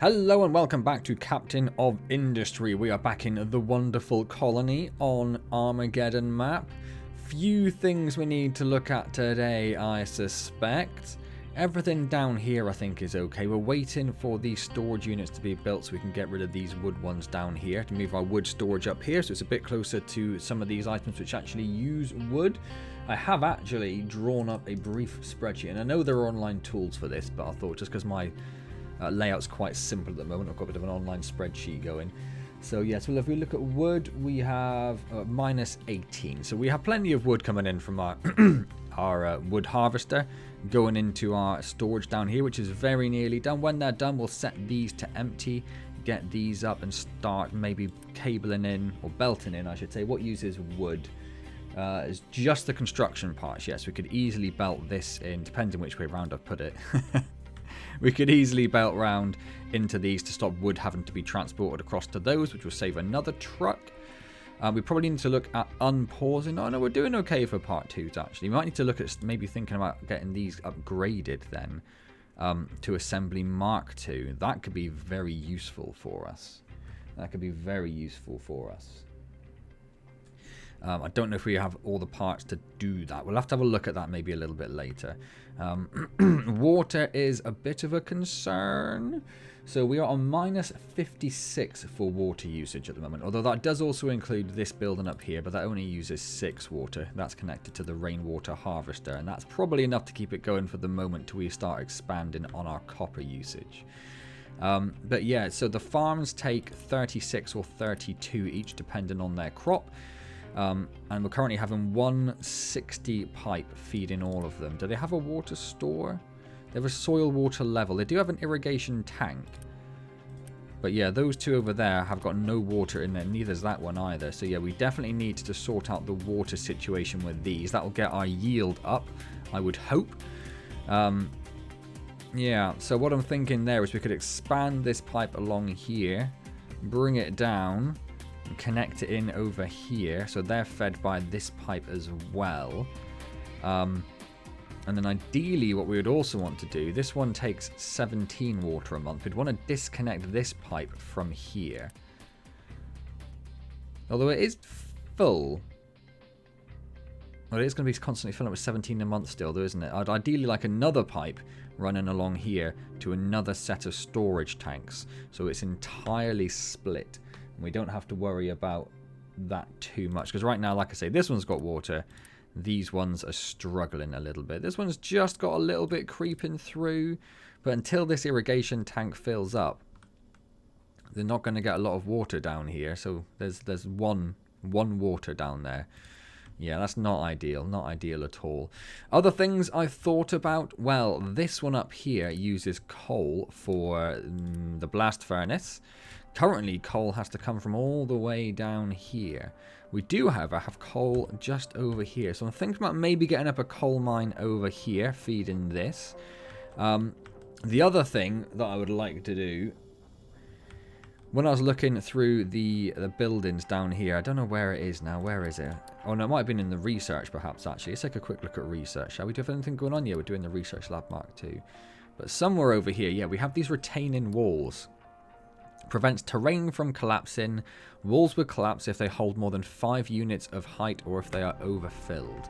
Hello and welcome back to Captain of Industry. We are back in the wonderful colony on Armageddon map. Few things we need to look at today, I suspect. Everything down here I think is okay. We're waiting for these storage units to be built so we can get rid of these wood ones down here to move our wood storage up here so it's a bit closer to some of these items which actually use wood. I have actually drawn up a brief spreadsheet, and I know there are online tools for this, but I thought just because my layout's quite simple at the moment, I've got a bit of an online spreadsheet going. So yes, well, if we look at wood, we have minus 18. So we have plenty of wood coming in from our our wood harvester going into our storage down here, which is very nearly done. When they're done, we'll set these to empty, get these up and start maybe cabling in, or belting in I should say, what uses wood. Is just the construction parts. Yes, we could easily belt this in, depending which way around I put it. We could easily belt round into these to stop wood having to be transported across to those, which will save another truck. We probably need to look at unpausing. Oh no, we're doing okay for part 2s actually. We might need to look at maybe thinking about getting these upgraded then to assembly Mark II. That could be very useful for us. That could be very useful for us. I don't know if we have all the parts to do that. We'll have to have a look at that maybe a little bit later. Water is a bit of a concern. So we are on minus 56 for water usage at the moment. Although that does also include this building up here, but that only uses 6 water. That's connected to the rainwater harvester. And that's probably enough to keep it going for the moment till we start expanding on our copper usage. But yeah, so the farms take 36 or 32 each depending on their crop. And we're currently having 160 pipe feeding all of them. Do they have a water store? They have a soil water level. They do have an irrigation tank. But yeah, those two over there have got no water in there. Neither's that one either. So yeah, we definitely need to sort out the water situation with these. That will get our yield up, I would hope. Yeah, so what I'm thinking there is we could expand this pipe along here, bring it down, connect it in over here, so they're fed by this pipe as well. And then ideally what we would also want to do, this one takes 17 water a month. We'd want to disconnect this pipe from here. Although it is full. Well, it is going to be constantly filling up with 17 a month still though, isn't it? I'd ideally like another pipe running along here to another set of storage tanks, so it's entirely split. We don't have to worry about that too much. Because right now, like I say, this one's got water. These ones are struggling a little bit. This one's just got a little bit creeping through. But until this irrigation tank fills up, they're not going to get a lot of water down here. So there's one water down there. Yeah, that's not ideal. Not ideal at all. Other things I've thought about. Well, this one up here uses coal for the blast furnace. Currently, coal has to come from all the way down here. We do, however, have coal just over here. So I'm thinking about maybe getting up a coal mine over here, feeding this. The other thing that I would like to do, when I was looking through the buildings down here, I don't know where it is now. Where is it? Oh, no, it might have been in the research, perhaps, actually. Let's take a quick look at research, shall we? Do you have anything going on? Yeah, we're doing the research lab Mark II. But somewhere over here, yeah, we have these retaining walls. Prevents terrain from collapsing. Walls will collapse if they hold more than 5 units of height or if they are overfilled.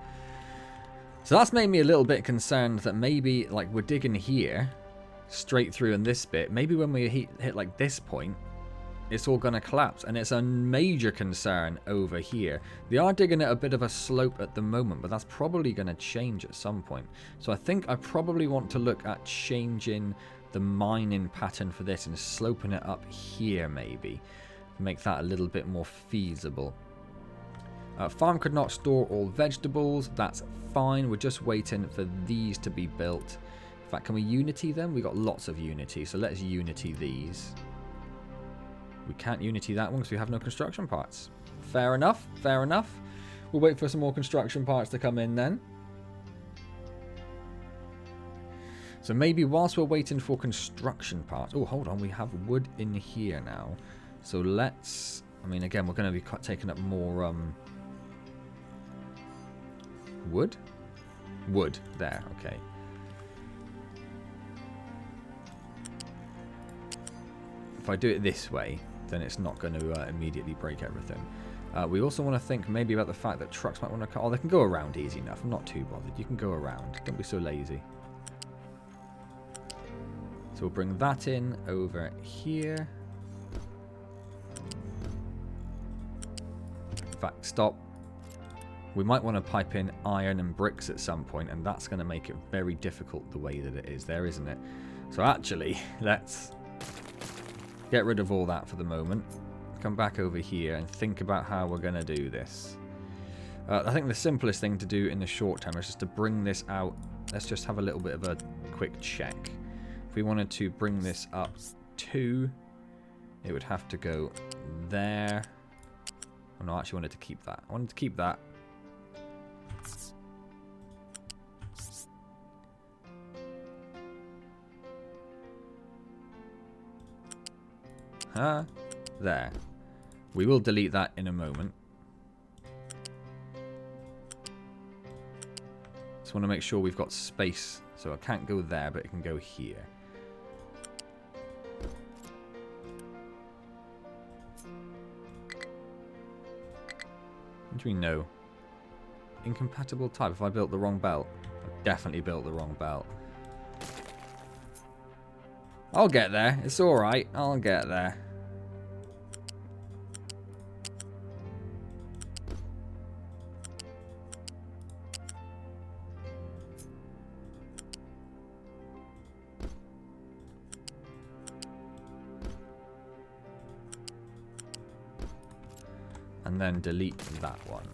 So that's made me a little bit concerned that maybe, like, we're digging here, straight through in this bit. Maybe when we hit like this point, it's all going to collapse. And it's a major concern over here. They are digging at a bit of a slope at the moment, but that's probably going to change at some point. So I think I probably want to look at changing the mining pattern for this and sloping it up here maybe. Make that a little bit more feasible. Farm could not store all vegetables. That's fine. We're just waiting for these to be built. In fact, can we unity them? We got lots of unity, so let's unity these. We can't unity that one because we have no construction parts. Fair enough, fair enough. We'll wait for some more construction parts to come in then. So maybe whilst we're waiting for construction parts... Oh, hold on. We have wood in here now. So let's... I mean, again, we're going to be taking up more... wood? Wood. There. Okay. if I do it this way, then it's not going to immediately break everything. We also want to think maybe about the fact that trucks might want to cut. Oh, they can go around easy enough. I'm not too bothered. You can go around. Don't be so lazy. So we'll bring that in over here. In fact, stop. We might want to pipe in iron and bricks at some point, and that's going to make it very difficult the way that it is there, isn't it? So actually, let's get rid of all that for the moment. Come back over here and think about how we're going to do this. I think the simplest thing to do in the short term is just to bring this out. Let's just have a little bit of a quick check. If we wanted to bring this up 2, it would have to go there. Oh no, I actually wanted to keep that. I wanted to keep that. There. We will delete that in a moment. Just want to make sure we've got space. So it can't go there, but it can go here. What do we know? Incompatible type. If I built the wrong belt. I definitely built the wrong belt. I'll get there. It's alright. I'll get there. And then delete that one.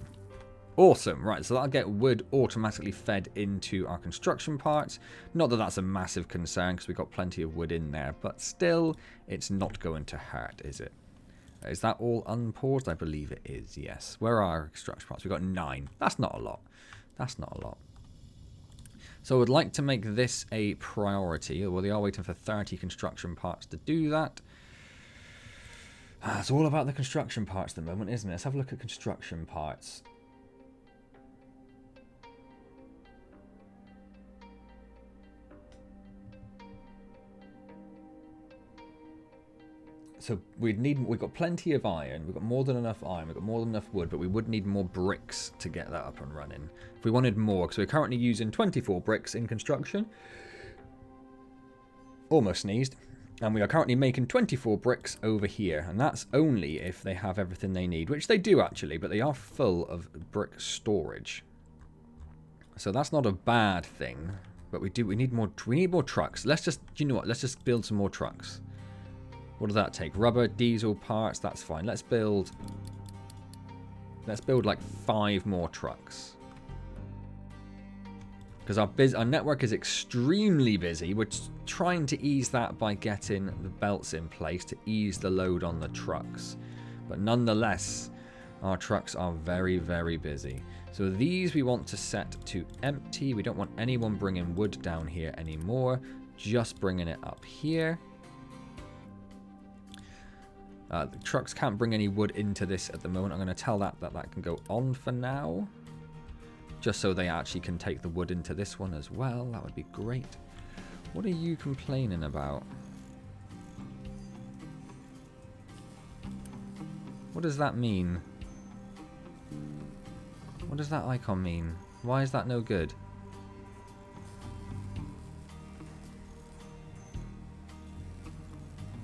Awesome. Right, so that'll get wood automatically fed into our construction parts. Not that that's a massive concern because we've got plenty of wood in there, but still, it's not going to hurt, is it? Is that all unpaused? I believe it is, yes. Where are our construction parts? We've got 9. That's not a lot. That's not a lot. So I would like to make this a priority. Well, they are waiting for 30 construction parts to do that. It's all about the construction parts at the moment, isn't it? Let's have a look at construction parts. So we've got plenty of iron, we've got more than enough iron, we've got more than enough wood, but we would need more bricks to get that up and running. If we wanted more, because we're currently using 24 bricks in construction. Almost sneezed. And we are currently making 24 bricks over here, and that's only if they have everything they need, which they do actually, but they are full of brick storage. So that's not a bad thing, but we need more trucks. Let's just, you know what, let's just build some more trucks. What does that take? Rubber, diesel parts, that's fine. Let's build like 5 more trucks. Because our network is extremely busy. We're trying to ease that by getting the belts in place to ease the load on the trucks. But nonetheless, our trucks are very, very busy. So these we want to set to empty. We don't want anyone bringing wood down here anymore. Just bringing it up here. The trucks can't bring any wood into this at the moment. I'm going to tell that can go on for now. Just so they actually can take the wood into this one as well. That would be great. What are you complaining about? What does that mean? What does that icon mean? Why is that no good?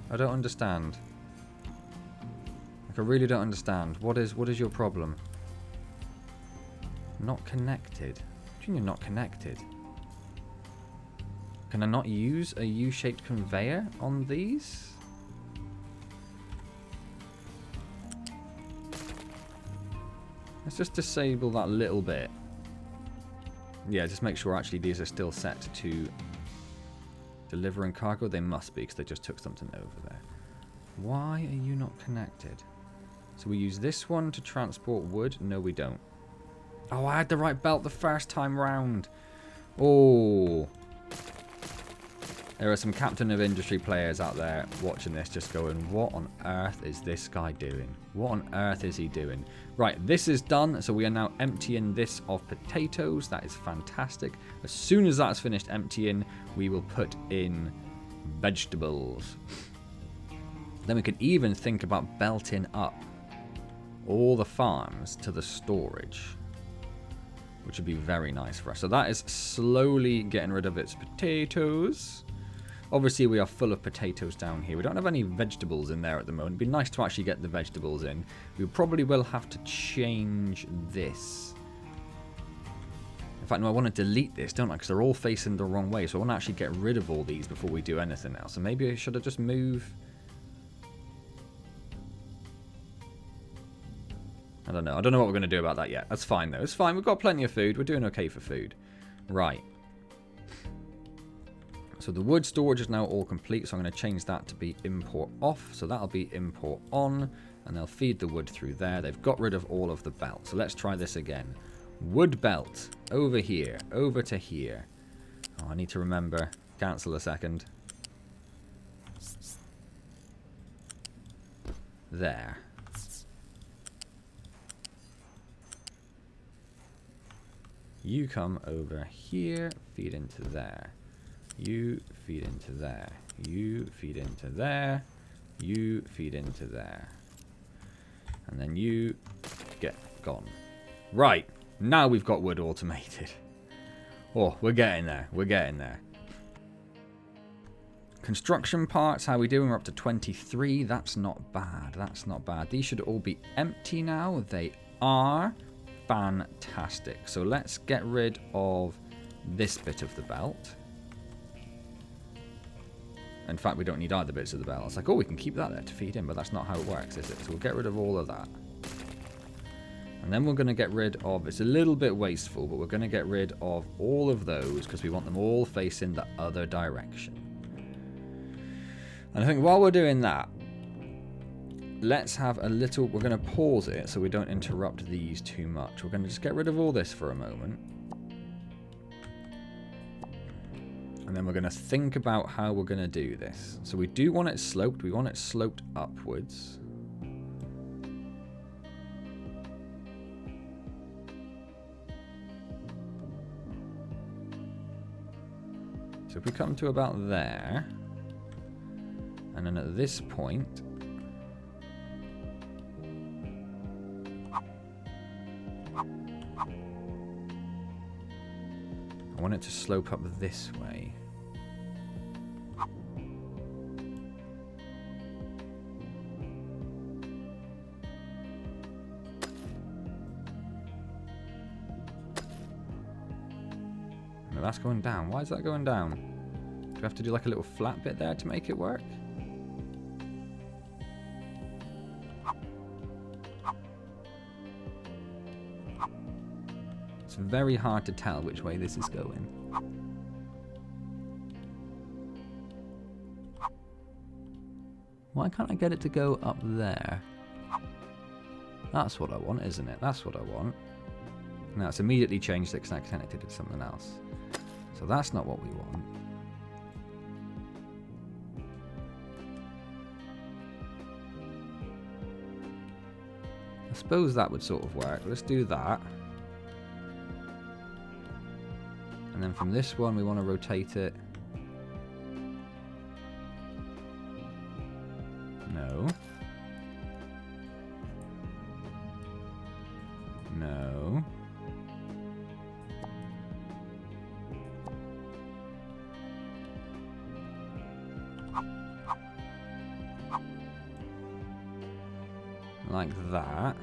I don't understand. Like, I really don't understand. What is your problem? Not connected. What do you mean not connected? Can I not use a U-shaped conveyor on these? Let's just disable that little bit. Yeah, just make sure actually these are still set to delivering cargo. They must be because they just took something over there. Why are you not connected? So we use this one to transport wood? No, we don't. Oh, I had the right belt the first time round. Oh. There are some Captain of Industry players out there watching this just going, what on earth is this guy doing? What on earth is he doing? Right, this is done. So we are now emptying this of potatoes. That is fantastic. As soon as that's finished emptying, we will put in vegetables. Then we could even think about belting up all the farms to the storage, which would be very nice for us. So that is slowly getting rid of its potatoes. Obviously, we are full of potatoes down here. We don't have any vegetables in there at the moment. It'd be nice to actually get the vegetables in. We probably will have to change this. In fact, no, I want to delete this, don't I? Because they're all facing the wrong way. So I want to actually get rid of all these before we do anything else. So maybe I should have just moved... I don't know. I don't know what we're going to do about that yet. That's fine, though. It's fine. We've got plenty of food. We're doing okay for food. Right. So the wood storage is now all complete. So I'm going to change that to be import off. So that'll be import on. And they'll feed the wood through there. They've got rid of all of the belt. So let's try this again. Wood belt. Over here. Over to here. Oh, I need to remember. Cancel a second. There. You come over here, feed into there. You feed into there. You feed into there. You feed into there. And then you get gone. Right, now we've got wood automated. Oh, we're getting there. We're getting there. Construction parts, how are we doing? We're up to 23. That's not bad. That's not bad. These should all be empty now. They are. Fantastic. So let's get rid of this bit of the belt. In fact, we don't need either bits of the belt. It's like, oh, we can keep that there to feed in, but that's not how it works, is it? So we'll get rid of all of that. And then we're going to get rid of, it's a little bit wasteful, but we're going to get rid of all of those because we want them all facing the other direction. And I think while we're doing that, let's have a little... We're going to pause it so we don't interrupt these too much. We're going to just get rid of all this for a moment. And then we're going to think about how we're going to do this. So we do want it sloped. We want it sloped upwards. So if we come to about there... And then at this point... I want it to slope up this way. No, that's going down. Why is that going down? Do we have to do like a little flat bit there to make it work? It's very hard to tell which way this is going. Why can't I get it to go up there? That's what I want, isn't it? That's what I want. Now it's immediately changed it because I connected it to something else. So that's not what we want. I suppose that would sort of work. Let's do that. And then from this one, we want to rotate it. No. No. Like that.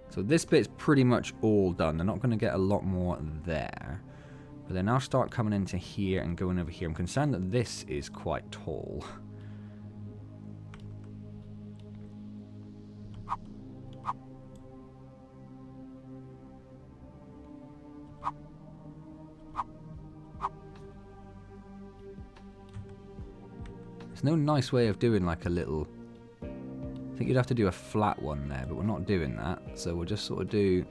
So this bit's pretty much all done. They're not going to get a lot more there. But they now start coming into here and going over here. I'm concerned that this is quite tall. There's no nice way of doing like a little... I think you'd have to do a flat one there, but we're not doing that. So we'll just sort of do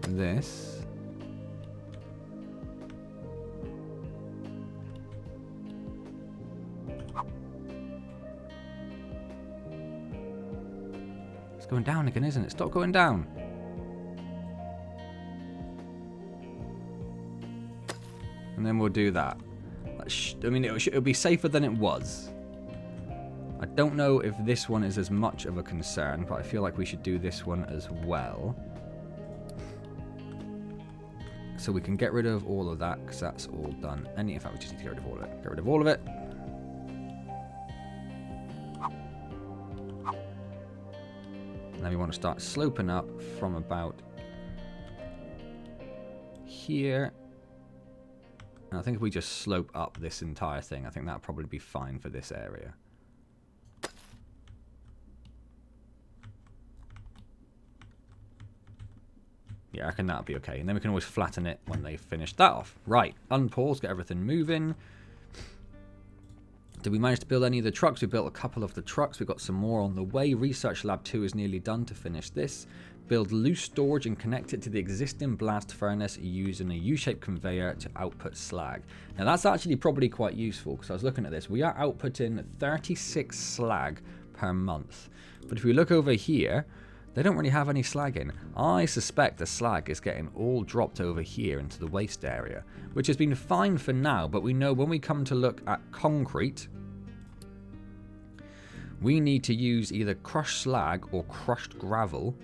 this. It's going down again, isn't it? Stop going down. And then we'll do that. I mean, it'll be safer than it was. I don't know if this one is as much of a concern, but I feel like we should do this one as well. So we can get rid of all of that, because that's all done. And in fact, we just need to get rid of all of it. Get rid of all of it. And then we want to start sloping up from about here. And I think if we just slope up this entire thing, I think that'll probably be fine for this area. Yeah, I reckon that'll be okay. And then we can always flatten it when they finish that off. Right, unpause, get everything moving. Did we manage to build any of the trucks? We built a couple of the trucks. We've got some more on the way. Research Lab 2 is nearly done to finish this. Build loose storage and connect it to the existing blast furnace using a U-shaped conveyor to output slag. Now that's actually probably quite useful because I was looking at this. We are outputting 36 slag per month. But if we look over here, they don't really have any slag in. I suspect the slag is getting all dropped over here into the waste area, which has been fine for now, but we know when we come to look at concrete, we need to use either crushed slag or crushed gravel.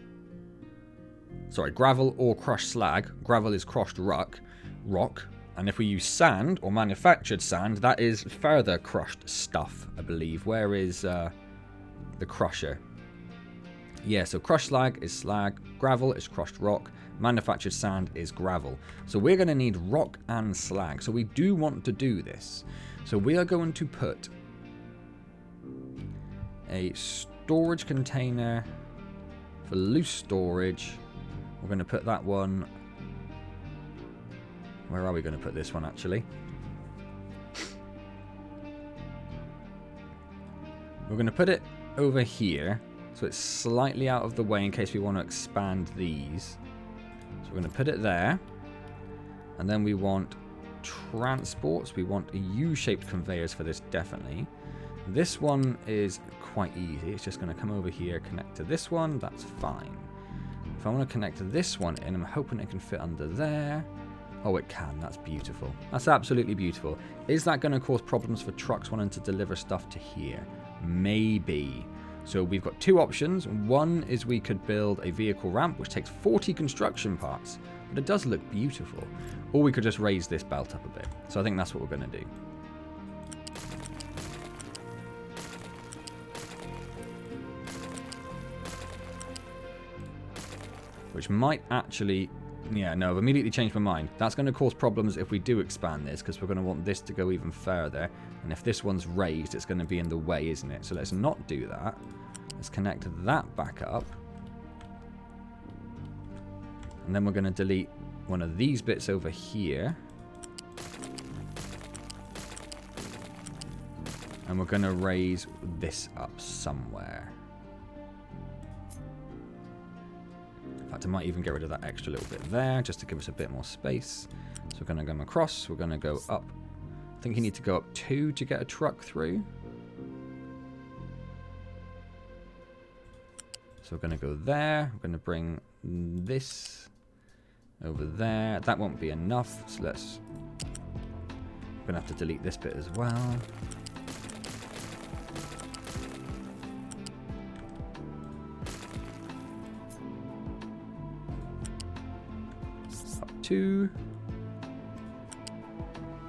Sorry, gravel or crushed slag. Gravel is crushed rock. And if we use sand or manufactured sand, that is further crushed stuff, I believe. Where is the crusher? Yeah, so crushed slag is slag, gravel is crushed rock, manufactured sand is gravel. So we're going to need rock and slag. So we do want to do this. So we are going to put a storage container for loose storage. We're going to put that one... Where are we going to put this one, actually? We're going to put it over here. So it's slightly out of the way in case we want to expand these. So we're going to put it there. And then we want transports. We want U-shaped conveyors for this, definitely. This one is quite easy. It's just going to come over here, connect to this one. That's fine. If I want to connect to this one in, I'm hoping it can fit under there. Oh, it can. That's beautiful. That's absolutely beautiful. Is that going to cause problems for trucks wanting to deliver stuff to here? Maybe. So we've got two options. One is we could build a vehicle ramp, which takes 40 construction parts, but it does look beautiful. Or we could just raise this belt up a bit. So I think that's what we're going to do. Which might actually... Yeah, no, I've immediately changed my mind. That's going to cause problems if we do expand this, because we're going to want this to go even further. And if this one's raised, it's going to be in the way, isn't it? So let's not do that. Let's connect that back up. And then we're going to delete one of these bits over here. And we're going to raise this up somewhere. In fact, I might even get rid of that extra little bit there, just to give us a bit more space. So we're going to go across, we're going to go up. I think you need to go up 2 to get a truck through. So we're going to go there, we're going to bring this over there. That won't be enough, so let's... We're going to have to delete this bit as well. Up 2.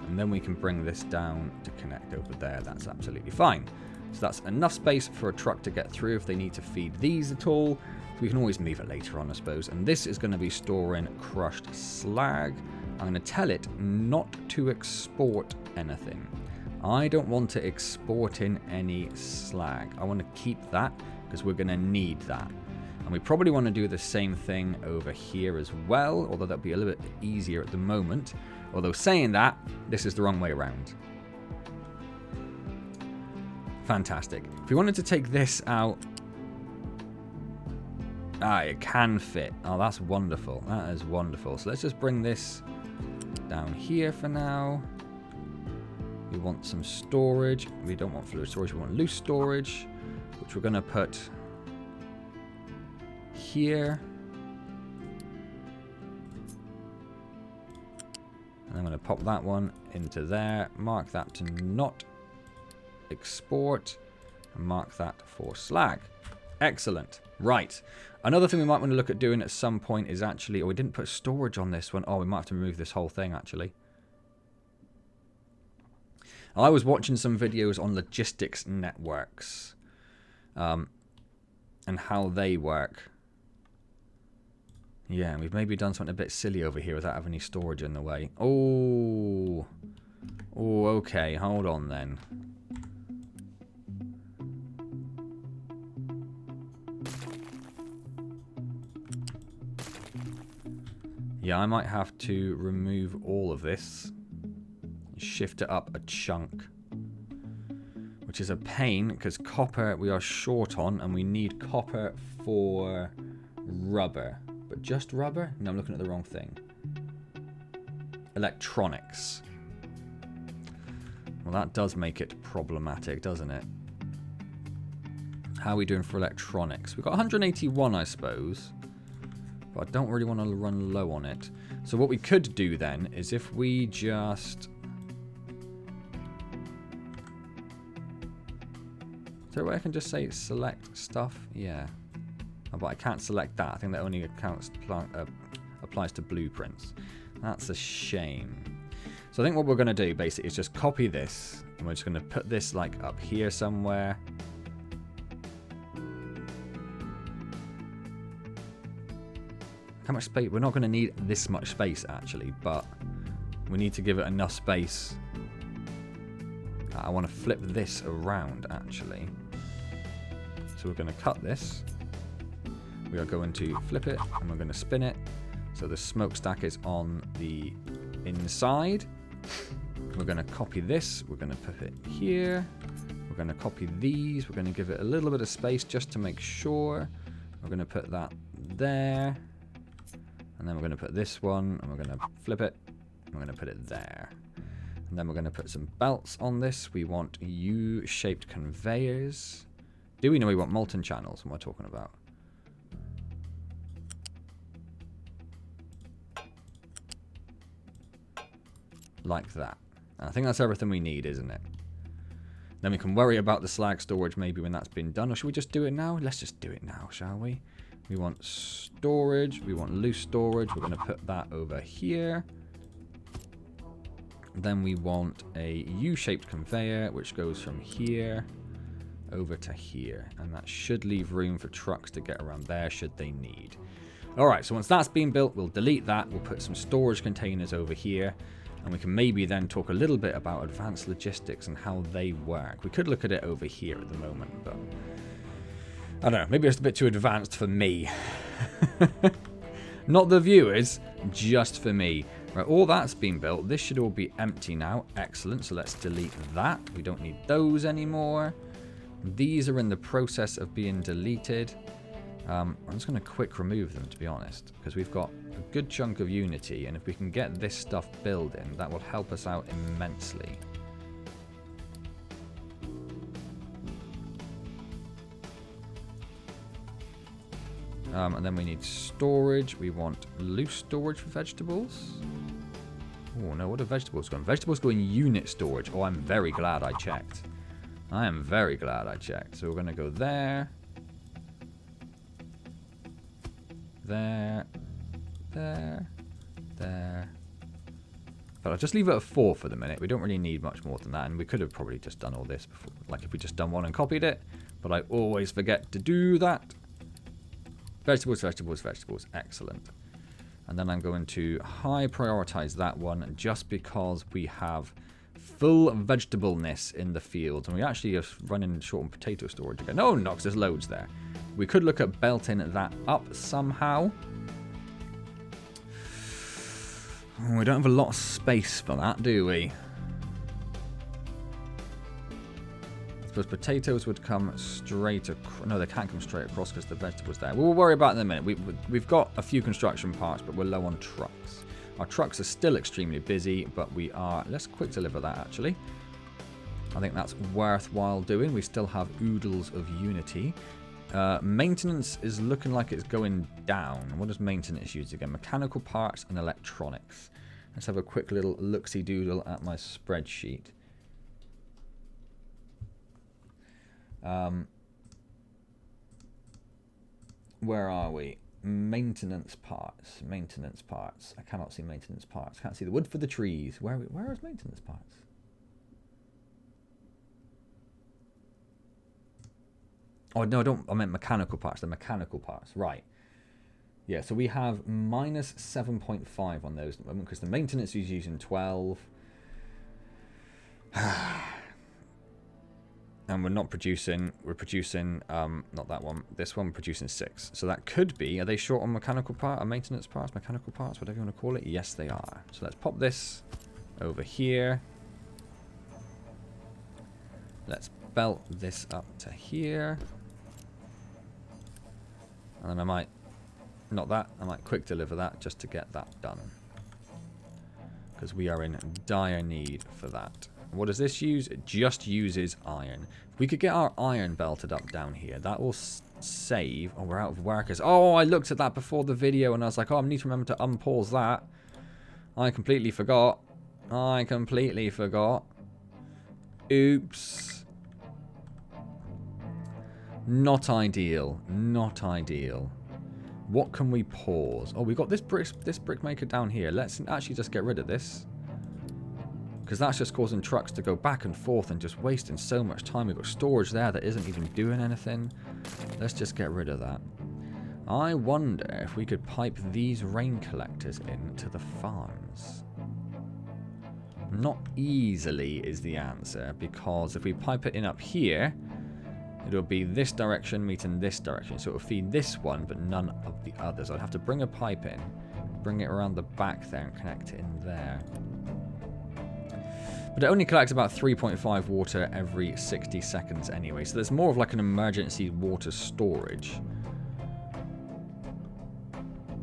And then we can bring this down to connect over there. That's absolutely fine. So that's enough space for a truck to get through if they need to feed these at all. We can always move it later on, I suppose. And this is going to be storing crushed slag. I'm going to tell it not to export anything. I don't want to export in any slag. I want to keep that because we're going to need that. And we probably want to do the same thing over here as well, although that'll be a little bit easier at the moment. Although saying that, this is the wrong way around. Fantastic. If we wanted to take this out... Ah, it can fit. Oh, that's wonderful. That is wonderful. So let's just bring this down here for now. We want some storage. We don't want fluid storage. We want loose storage, which we're going to put here. I'm going to pop that one into there. Mark that to not export. And mark that for slag. Excellent. Right. Another thing we might want to look at doing at some point is actually... Oh, we didn't put storage on this one. Oh, we might have to remove this whole thing, actually. I was watching some videos on logistics networks. And how they work. Yeah, and we've maybe done something a bit silly over here without having any storage in the way. Oh. Oh, okay. Hold on, then. Yeah, I might have to remove all of this. Shift it up a chunk. Which is a pain, because copper we are short on, and we need copper for rubber. But just rubber? No, I'm looking at the wrong thing. Electronics. Well, that does make it problematic, doesn't it? How are we doing for electronics? We've got 181, I suppose. But I don't really want to run low on it. So what we could do then is if we just... Is there a way I can just say select stuff? Yeah. Oh, but I can't select that. I think that only applies to blueprints. That's a shame. So I think what we're going to do basically is just copy this. And we're just going to put this like up here somewhere. How much space? We're not going to need this much space actually, but we need to give it enough space. I want to flip this around actually. So we're going to cut this. We are going to flip it and we're going to spin it. So the smokestack is on the inside. We're going to copy this. We're going to put it here. We're going to copy these. We're going to give it a little bit of space just to make sure. We're going to put that there. And then we're going to put this one, and we're going to flip it, and we're going to put it there. And then we're going to put some belts on this. We want U-shaped conveyors. Do we know we want molten channels? What am I talking about? Like that. And I think that's everything we need, isn't it? Then we can worry about the slag storage maybe when that's been done. Or should we just do it now? Let's just do it now, shall we? We want storage. We want loose storage. We're going to put that over here. Then we want a U-shaped conveyor, which goes from here over to here. And that should leave room for trucks to get around there should they need. All right, so once that's been built, we'll delete that. We'll put some storage containers over here. And we can maybe then talk a little bit about advanced logistics and how they work. We could look at it over here at the moment, but... I don't know, maybe it's a bit too advanced for me. Not the viewers, just for me. Right, all that's been built. This should all be empty now. Excellent, so let's delete that. We don't need those anymore. These are in the process of being deleted. I'm just going to quick remove them, to be honest, because we've got a good chunk of Unity, and if we can get this stuff building, that will help us out immensely. And then we need storage. We want loose storage for vegetables. Oh no, what are vegetables going? Vegetables go in unit storage. Oh, I'm very glad I checked. I am very glad I checked. So we're going to go there. There. There. There. But I'll just leave it at 4 for the minute. We don't really need much more than that. And we could have probably just done all this before. Like if we just done one and copied it. But I always forget to do that. Vegetables, vegetables, vegetables. Excellent. And then I'm going to high prioritize that one just because we have full vegetableness in the field. And we actually are running short on potato storage again. No, no, 'cause there's loads there. We could look at belting that up somehow. Oh, we don't have a lot of space for that, do we? I suppose potatoes would come straight across. No, they can't come straight across because the vegetables there. We'll worry about it in a minute. We've got a few construction parts, but we're low on trucks. Our trucks are still extremely busy, but we are... Let's quick deliver that, actually. I think that's worthwhile doing. We still have oodles of Unity. Maintenance is looking like it's going down. What does maintenance use again? Mechanical parts and electronics. Let's have a quick little look-see-doodle at my spreadsheet. Where are we? Maintenance parts. Maintenance parts. I cannot see maintenance parts. Can't see the wood for the trees. Where is maintenance parts? Oh, no, I don't. I meant mechanical parts. The mechanical parts. Right. Yeah, so we have minus 7.5 on those at the moment because the maintenance is using 12. And we're not producing, we're producing, not that one, this one, we're producing 6. So that could be, are they short on mechanical part, or maintenance parts, mechanical parts, whatever you want to call it? Yes, they are. So let's pop this over here. Let's belt this up to here. And then I might, not that, I might quick deliver that just to get that done. Because we are in dire need for that. What does this use? It just uses iron. If we could get our iron belted up down here, that will save... Oh, we're out of workers. Oh, I looked at that before the video and I was like, oh, I need to remember to unpause that. I completely forgot. I completely forgot. Oops. Not ideal. Not ideal. What can we pause? Oh, we got this brick maker down here. Let's actually just get rid of this. Because that's just causing trucks to go back and forth and just wasting so much time. We've got storage there that isn't even doing anything. Let's just get rid of that. I wonder if we could pipe these rain collectors into the farms. Not easily is the answer, because if we pipe it in up here, it'll be this direction meeting this direction. So it'll feed this one, but none of the others. I'd have to bring a pipe in, bring it around the back there and connect it in there. But it only collects about 3.5 water every 60 seconds anyway. So there's more of like an emergency water storage.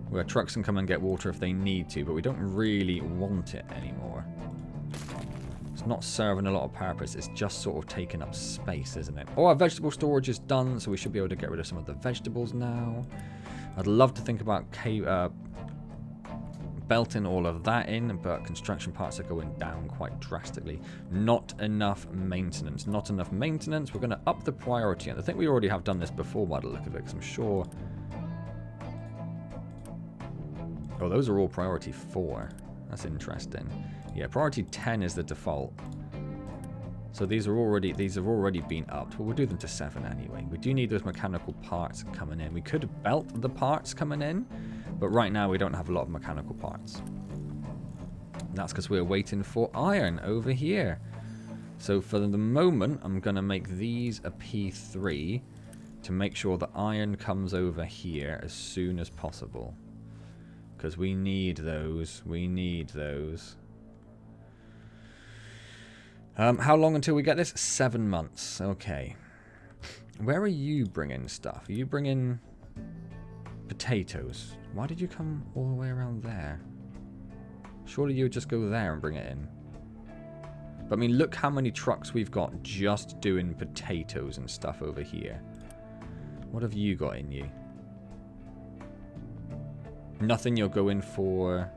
Where trucks can come and get water if they need to, but we don't really want it anymore. It's not serving a lot of purpose. It's just sort of taking up space, isn't it? Oh, our vegetable storage is done, so we should be able to get rid of some of the vegetables now. I'd love to think about belting all of that in, but construction parts are going down quite drastically. Not enough maintenance. Not enough maintenance. We're going to up the priority. And I think we already have done this before by the look of it, because I'm sure... Oh, those are all priority 4. That's interesting. Yeah, priority 10 is the default. So these have already been upped. Well, we'll do them to 7 anyway. We do need those mechanical parts coming in. We could belt the parts coming in, but right now we don't have a lot of mechanical parts. And that's because we're waiting for iron over here. So for the moment, I'm going to make these a P3 to make sure the iron comes over here as soon as possible. Because we need those. We need those. How long until we get this? 7 months. Okay. Where are you bringing stuff? Are you bringing potatoes? Why did you come all the way around there? Surely you would just go there and bring it in. But I mean, look how many trucks we've got just doing potatoes and stuff over here. What have you got in you? Nothing. You're going for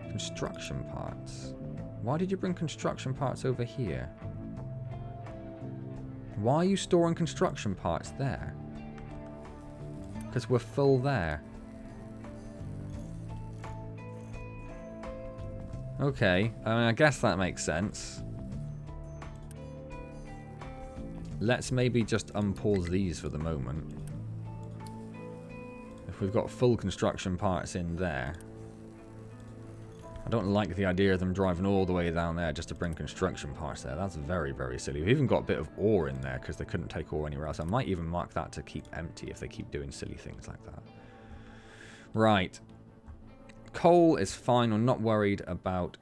construction parts. Why did you bring construction parts over here? Why are you storing construction parts there? Because we're full there. Okay, I mean, I guess that makes sense. Let's maybe just unpause these for the moment. If we've got full construction parts in there. I don't like the idea of them driving all the way down there just to bring construction parts there. That's very, very silly. We've even got a bit of ore in there because they couldn't take ore anywhere else. I might even mark that to keep empty if they keep doing silly things like that. Right. Coal is fine. I'm not worried about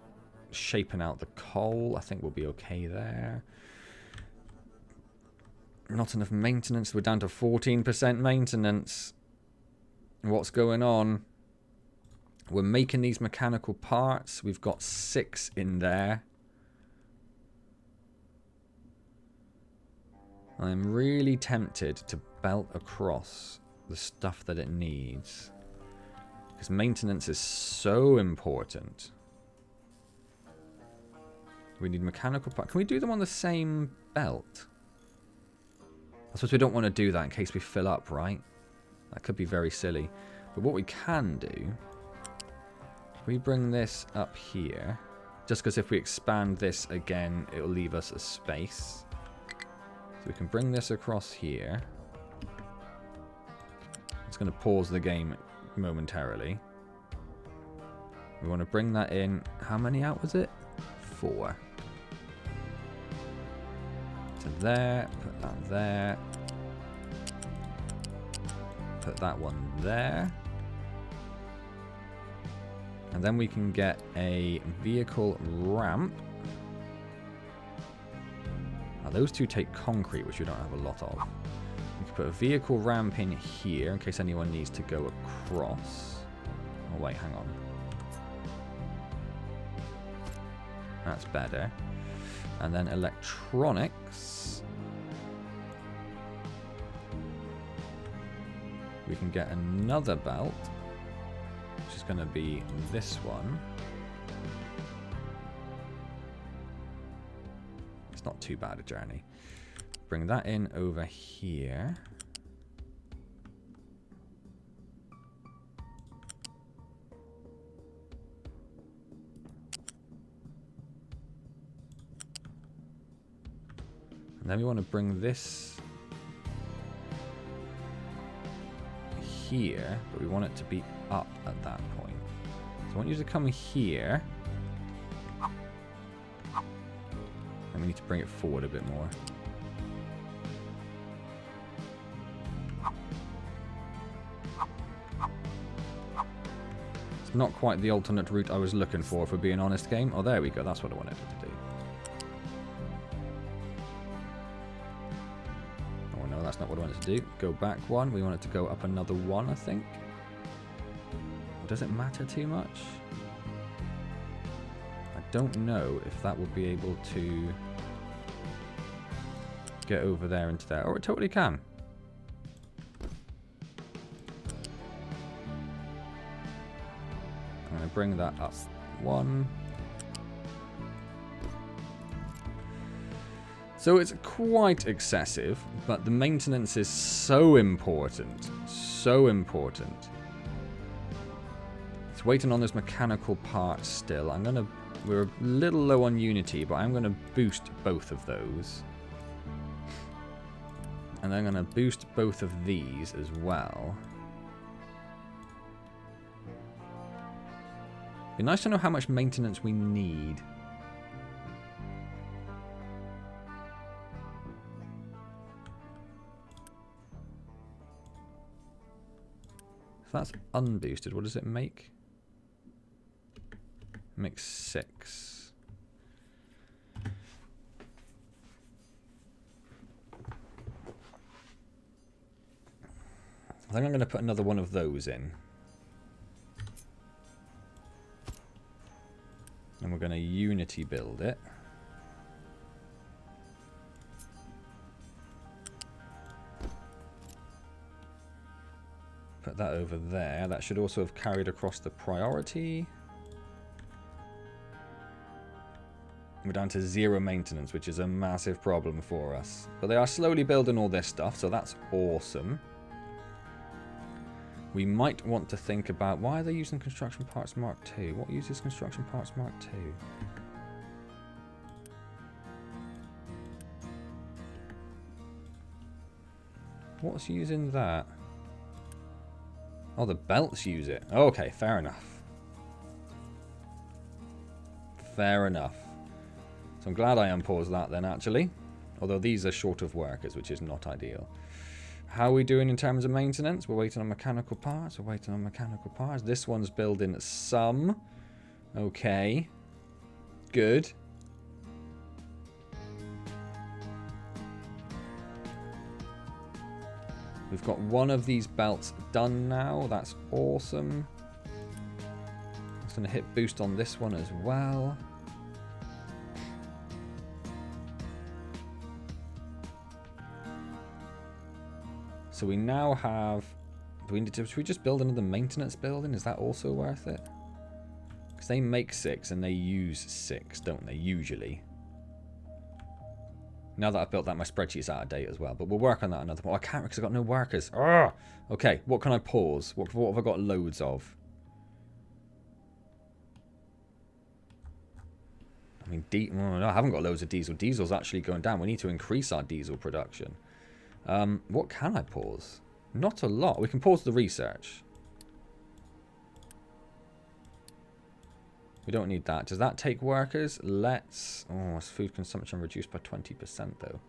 shaping out the coal. I think we'll be okay there. Not enough maintenance. We're down to 14% maintenance. What's going on? We're making these mechanical parts. We've got 6 in there. I'm really tempted to belt across the stuff that it needs. Because maintenance is so important. We need mechanical parts. Can we do them on the same belt? I suppose we don't want to do that in case we fill up, right? That could be very silly. But what we can do, if we bring this up here, just because if we expand this again, it will leave us a space. So we can bring this across here. It's going to pause the game momentarily. We want to bring that in. How many out was it? 4. So there, put that there. Put that one there. And then we can get a vehicle ramp. Now those two take concrete, which we don't have a lot of. We can put a vehicle ramp in here in case anyone needs to go across. Oh wait, hang on. That's better. And then electronics. We can get another belt, which is going to be this one. It's not too bad a journey. Bring that in over here. And then we want to bring this here, but we want it to be up at that point. So I want you to come here. And we need to bring it forward a bit more. It's not quite the alternate route I was looking for, if we're being honest, game. Oh, there we go. That's what I wanted it to do. Oh, no, that's not what I wanted to do. Go back one. We want it to go up another one, I think. Does it matter too much? I don't know if that will be able to get over there into there. Oh, it totally can. I'm going to bring that up one. So it's quite excessive, but the maintenance is so important. So important. It's waiting on those mechanical parts still. We're a little low on Unity, but I'm going to boost both of those. And I'm going to boost both of these as well. Be nice to know how much maintenance we need. If that's unboosted, what does it make? Makes 6. I think I'm going to put another one of those in. And we're going to Unity build it. Put that over there. That should also have carried across the priority. We're down to 0 maintenance, which is a massive problem for us. But they are slowly building all this stuff, so that's awesome. We might want to think about, why are they using Construction Parts Mark II? What uses Construction Parts Mark II? What's using that? Oh, the belts use it. Okay, fair enough. Fair enough. So I'm glad I unpaused that then, actually. Although these are short of workers, which is not ideal. How are we doing in terms of maintenance? We're waiting on mechanical parts. We're waiting on mechanical parts. This one's building some. Okay. Good. We've got one of these belts done now. That's awesome. It's going to hit boost on this one as well. So we now have Should we just build another maintenance building? Is that also worth it? Because they make 6 and they use 6, don't they, usually? Now that I've built that, my spreadsheet's out of date as well. But we'll work on that another one. I can't because I've got no workers. Arrgh! Okay, what can I pause? What have I got loads of? I mean, no, I haven't got loads of diesel. Diesel's actually going down. We need to increase our diesel production. What can I pause? Not a lot. We can pause the research. We don't need that. Does that take workers? Let's... Oh, it's food consumption reduced by 20% though.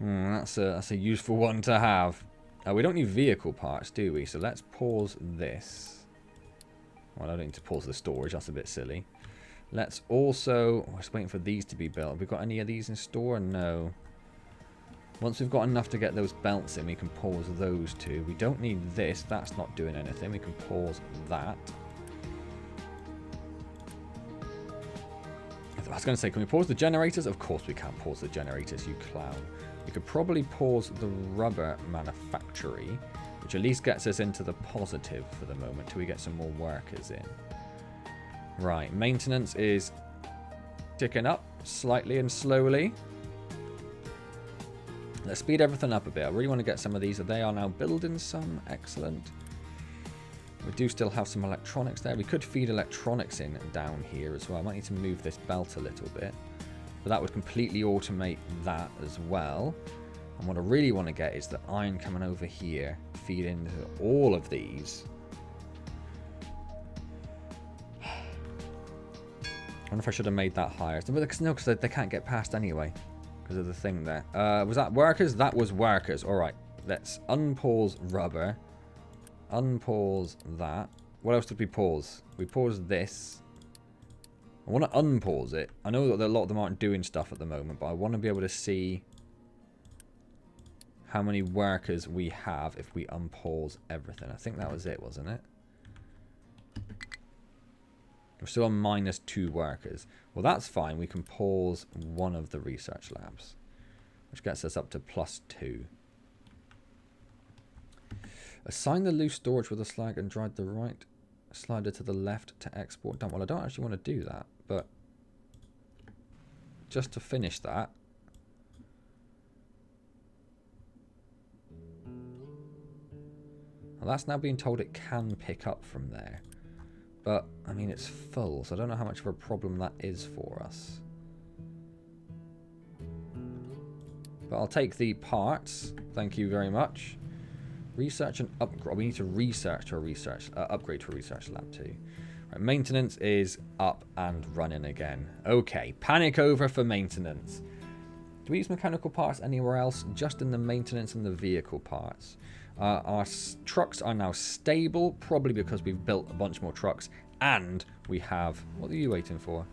That's a useful one to have. We don't need vehicle parts, do we? So let's pause this. Well, I don't need to pause the storage. That's a bit silly. Let's also... Oh, I was waiting for these to be built. Have we got any of these in store? No. Once we've got enough to get those belts in, we can pause those two. We don't need this. That's not doing anything. We can pause that. I was going to say, can we pause the generators? Of course we can't pause the generators, you clown. We could probably pause the rubber manufactory, which at least gets us into the positive for the moment till we get some more workers in. Right, maintenance is ticking up slightly and slowly. Let's speed everything up a bit. I really want to get some of these. They are now building some. Excellent. We do still have some electronics there. We could feed electronics in down here as well. I might need to move this belt a little bit. But that would completely automate that as well. And what I really want to get is the iron coming over here. Feed into all of these. I wonder if I should have made that higher. No, because they can't get past anyway. Because of the thing there. Was that workers? That was workers. Alright. Let's unpause rubber. Unpause that. What else did we pause? We paused this. I want to unpause it. I know that a lot of them aren't doing stuff at the moment, but I want to be able to see how many workers we have if we unpause everything. I think that was it, wasn't it? We're still on -2 workers. Well, that's fine. We can pause one of the research labs, which gets us up to +2. Assign the loose storage with a slag and drag the right slider to the left to export dump. Well, I don't actually want to do that, but just to finish that. Well, that's now being told it can pick up from there. But, I mean, it's full, so I don't know how much of a problem that is for us. But I'll take the parts. Thank you very much. Research and upgrade. We need to research to a upgrade to a research lab too. Right, maintenance is up and running again. Okay, panic over for maintenance. Do we use mechanical parts anywhere else? Just in the maintenance and the vehicle parts. Our trucks are now stable, probably because we've built a bunch more trucks, and we have... What are you waiting for?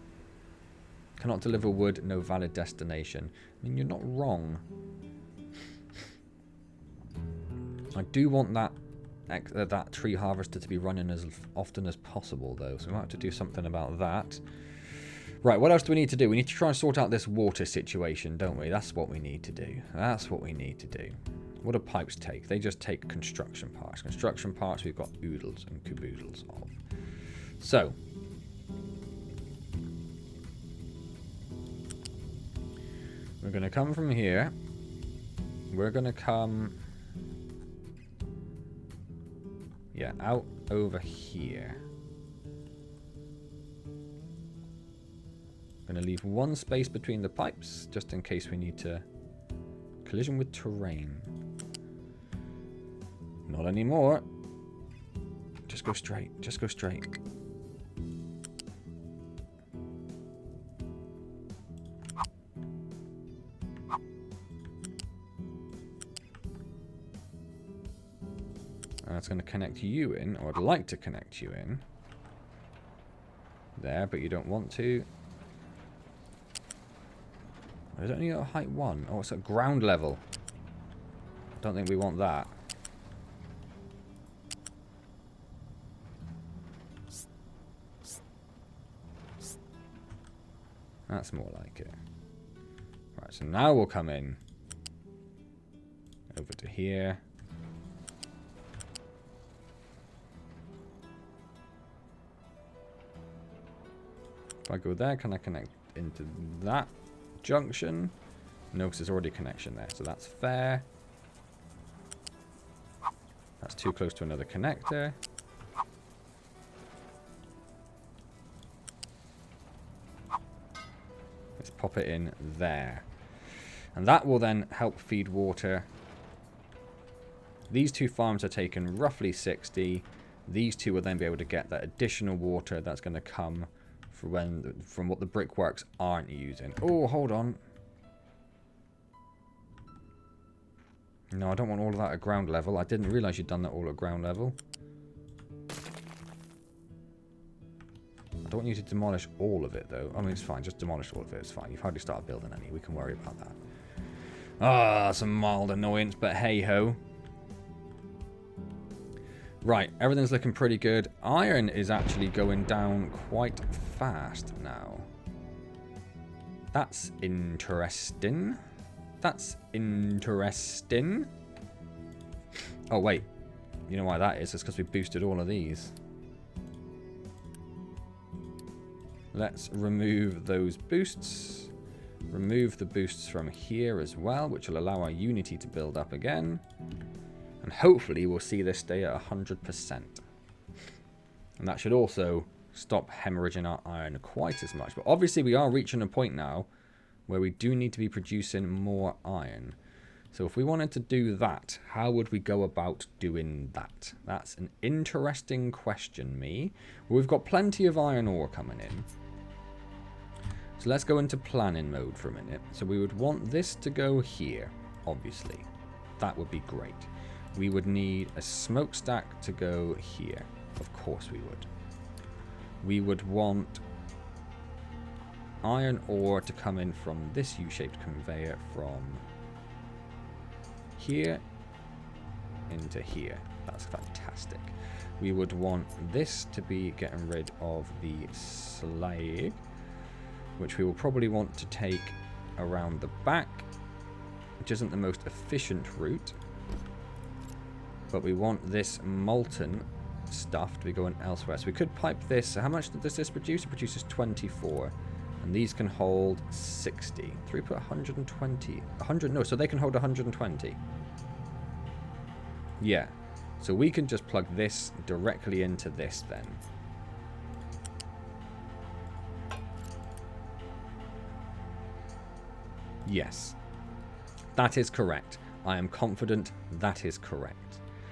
Cannot deliver wood, no valid destination. I mean, you're not wrong. I do want that tree harvester to be running as often as possible, though, so we might have to do something about that. Right, what else do we need to do? We need to try and sort out this water situation, don't we? That's what we need to do. That's what we need to do. What do pipes take? They just take construction parts. Construction parts we've got oodles and caboodles of. So, we're going to come from here. We're going to come... Yeah, out over here. I'm going to leave one space between the pipes, just in case we need to... Collision with terrain. Not anymore. Just go straight. Just go straight. That's going to connect you in, or I'd like to connect you in. There, but you don't want to. Is it only at height 1? Oh, it's at ground level. Don't think we want that. That's more like it. Right, so now we'll come in over to here. If I go there, can I connect into that junction? No, because there's already a connection there, so that's fair. That's too close to another connector. Let's pop it in there. And that will then help feed water. These two farms are taking roughly 60. These two will then be able to get that additional water that's going to come from what the brickworks aren't using. Oh, hold on. No, I don't want all of that at ground level. I didn't realise you'd done that all at ground level. I don't want you to demolish all of it, though. I mean, it's fine. Just demolish all of it. It's fine. You've hardly started building any. We can worry about that. Ah, some mild annoyance, but hey-ho. Right, everything's looking pretty good. Iron is actually going down quite fast now. That's interesting. That's interesting. Oh, wait. You know why that is? It's because we boosted all of these. Let's remove those boosts. Remove the boosts from here as well, which will allow our Unity to build up again. And hopefully we'll see this stay at 100%. And that should also stop hemorrhaging our iron quite as much. But obviously we are reaching a point now where we do need to be producing more iron. So if we wanted to do that, how would we go about doing that? That's an interesting question, me. Well, we've got plenty of iron ore coming in. So let's go into planning mode for a minute. So we would want this to go here, obviously. That would be great. We would need a smokestack to go here. Of course we would. We would want iron ore to come in from this U-shaped conveyor from here into here. That's fantastic. We would want this to be getting rid of the slag, which we will probably want to take around the back, which isn't the most efficient route. But we want this molten stuff to be going elsewhere. So we could pipe this. So how much does this produce? It produces 24. And these can hold 60. 3 put 120. 100, no, so they can hold 120. Yeah. So we can just plug this directly into this then. Yes. That is correct. I am confident that is correct.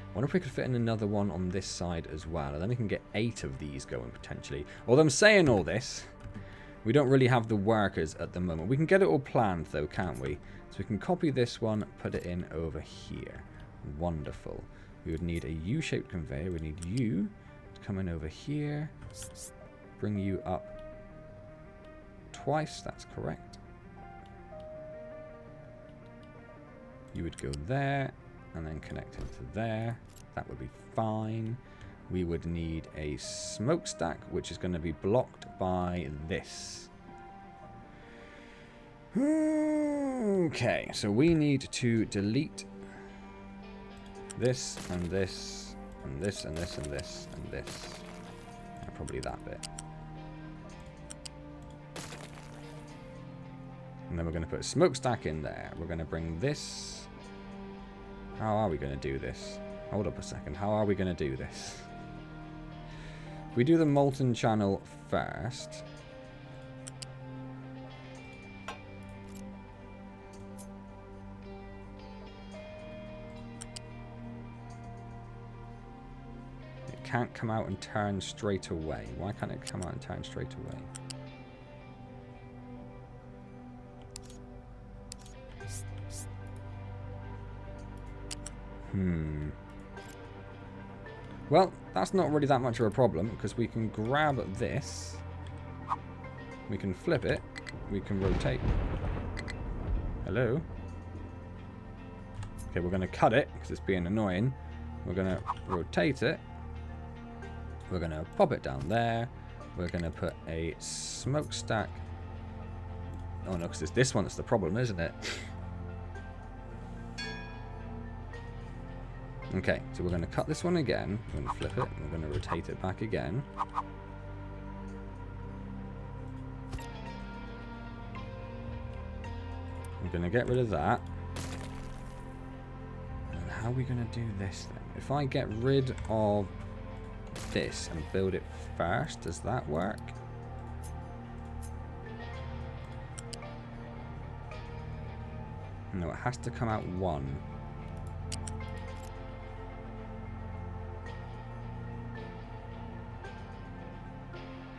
I wonder if we could fit in another one on this side as well. And then we can get 8 of these going potentially. Although I'm saying all this, we don't really have the workers at the moment. We can get it all planned though, can't we? So we can copy this one, put it in over here. Wonderful. We would need a U-shaped conveyor. We need you to come in over here. Bring you up twice. That's correct. You would go there and then connect into there. That would be fine. We would need a smokestack, which is going to be blocked by this. Okay, so we need to delete this and this and this and this and this and this. And probably that bit. And then we're going to put a smokestack in there. We're going to bring this. How are we going to do this? Hold up a second. How are we going to do this? We do the molten channel first. It can't come out and turn straight away. Why can't it come out and turn straight away? Well, that's not really that much of a problem, because we can grab this, we can flip it, we can rotate. Hello? Okay, we're going to cut it, because it's being annoying. We're going to rotate it. We're going to pop it down there. We're going to put a smokestack. Oh no, because it's this one that's the problem, isn't it? Okay, so we're going to cut this one again. We're going to flip it. We're going to rotate it back again. I'm going to get rid of that. And how are we going to do this then? If I get rid of this and build it first, does that work? No, it has to come out one.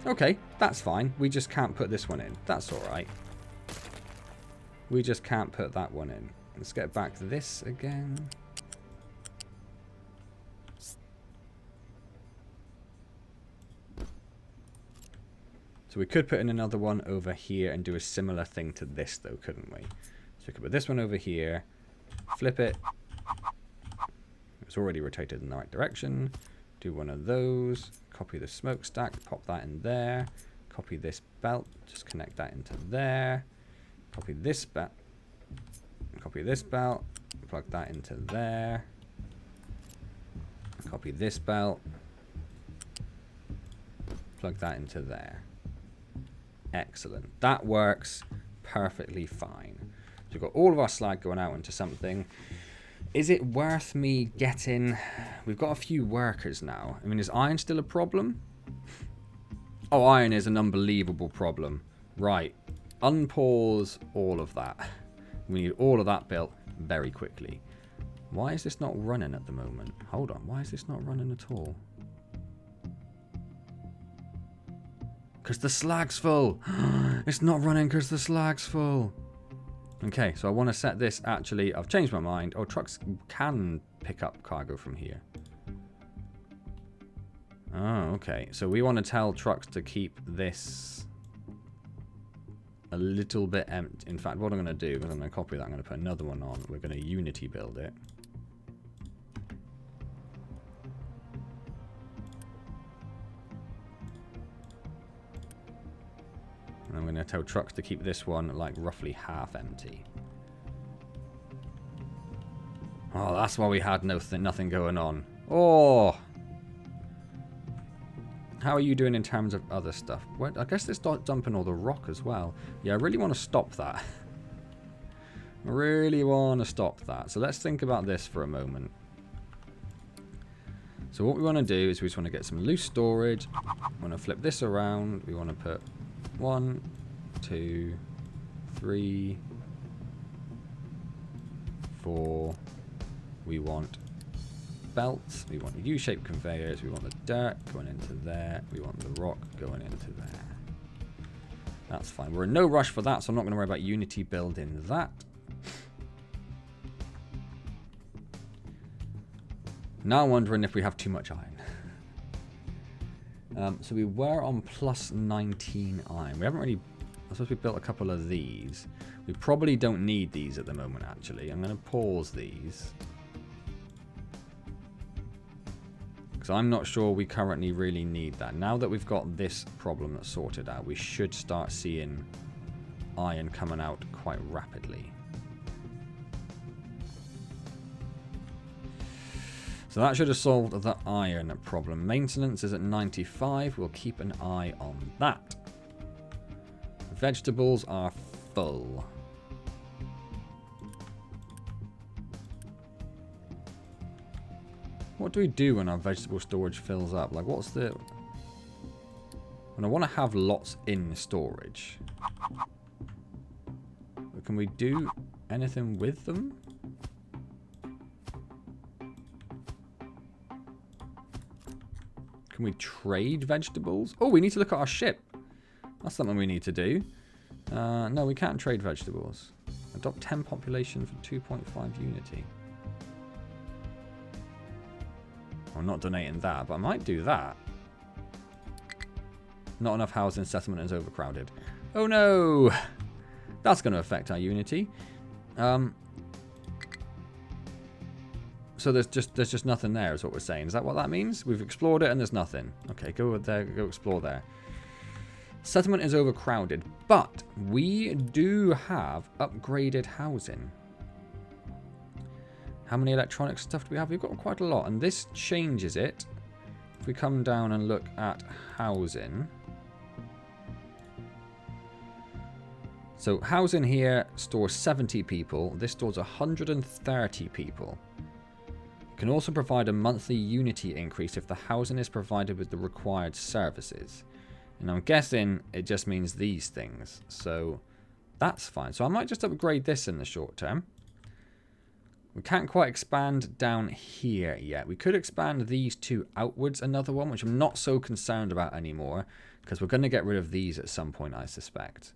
Okay, that's fine. We just can't put this one in. That's alright. We just can't put that one in. Let's get back to this again. So we could put in another one over here and do a similar thing to this though, couldn't we? So we could put this one over here, flip it. It's already rotated in the right direction. Do one of those, copy the smokestack, pop that in there, copy this belt, just connect that into there, copy this belt, plug that into there, copy this belt, plug that into there. Excellent. That works perfectly fine. So we've got all of our slag going out into something. Is it worth me getting... We've got a few workers now. I mean, is iron still a problem? Oh, iron is an unbelievable problem. Right. Unpause all of that. We need all of that built very quickly. Why is this not running at the moment? Hold on. Why is this not running at all? Because the slag's full. It's not running because the slag's full. Okay, so I want to set this actually... I've changed my mind. Oh, trucks can pick up cargo from here. Oh, okay. So we want to tell trucks to keep this a little bit empty. In fact, what I'm going to do is I'm going to copy that. I'm going to put another one on. We're going to Unity build it. And I'm going to tell trucks to keep this one like roughly half empty. Oh, that's why we had nothing going on. Oh! How are you doing in terms of other stuff? What, I guess it's dumping all the rock as well. Yeah, I really want to stop that. I really want to stop that. So let's think about this for a moment. So what we want to do is we just want to get some loose storage. We want to flip this around. We want to put 1, 2, 3, 4. We want belts. We want U-shaped conveyors. We want the dirt going into there. We want the rock going into there. That's fine. We're in no rush for that, so I'm not going to worry about Unity building that. Now I'm wondering if we have too much iron. So we were on plus 19 iron. We haven't really... I suppose we built a couple of these. We probably don't need these at the moment, actually. I'm going to pause these. Because I'm not sure we currently really need that. Now that we've got this problem that's sorted out, we should start seeing iron coming out quite rapidly. So that should have solved the iron problem. Maintenance is at 95. We'll keep an eye on that. Vegetables are full. What do we do when our vegetable storage fills up? Like, what's the... When I want to have lots in storage. But can we do anything with them? Can we trade vegetables? Oh, we need to look at our ship. That's something we need to do. No, we can't trade vegetables. Adopt 10 population for 2.5 Unity. I'm not donating that, but I might do that. Not enough housing, settlement is overcrowded. Oh no! That's going to affect our Unity. So there's just nothing there is what we're saying. Is that what that means? We've explored it and there's nothing. Okay, go there, go explore there. Settlement is overcrowded, but we do have upgraded housing. How many electronic stuff do we have? We've got quite a lot, and this changes it. If we come down and look at housing. So housing here stores 70 people. This stores 130 people. You can also provide a monthly Unity increase if the housing is provided with the required services. And I'm guessing it just means these things. So that's fine. So I might just upgrade this in the short term. We can't quite expand down here yet. We could expand these two outwards another one, which I'm not so concerned about anymore, because we're going to get rid of these at some point, I suspect.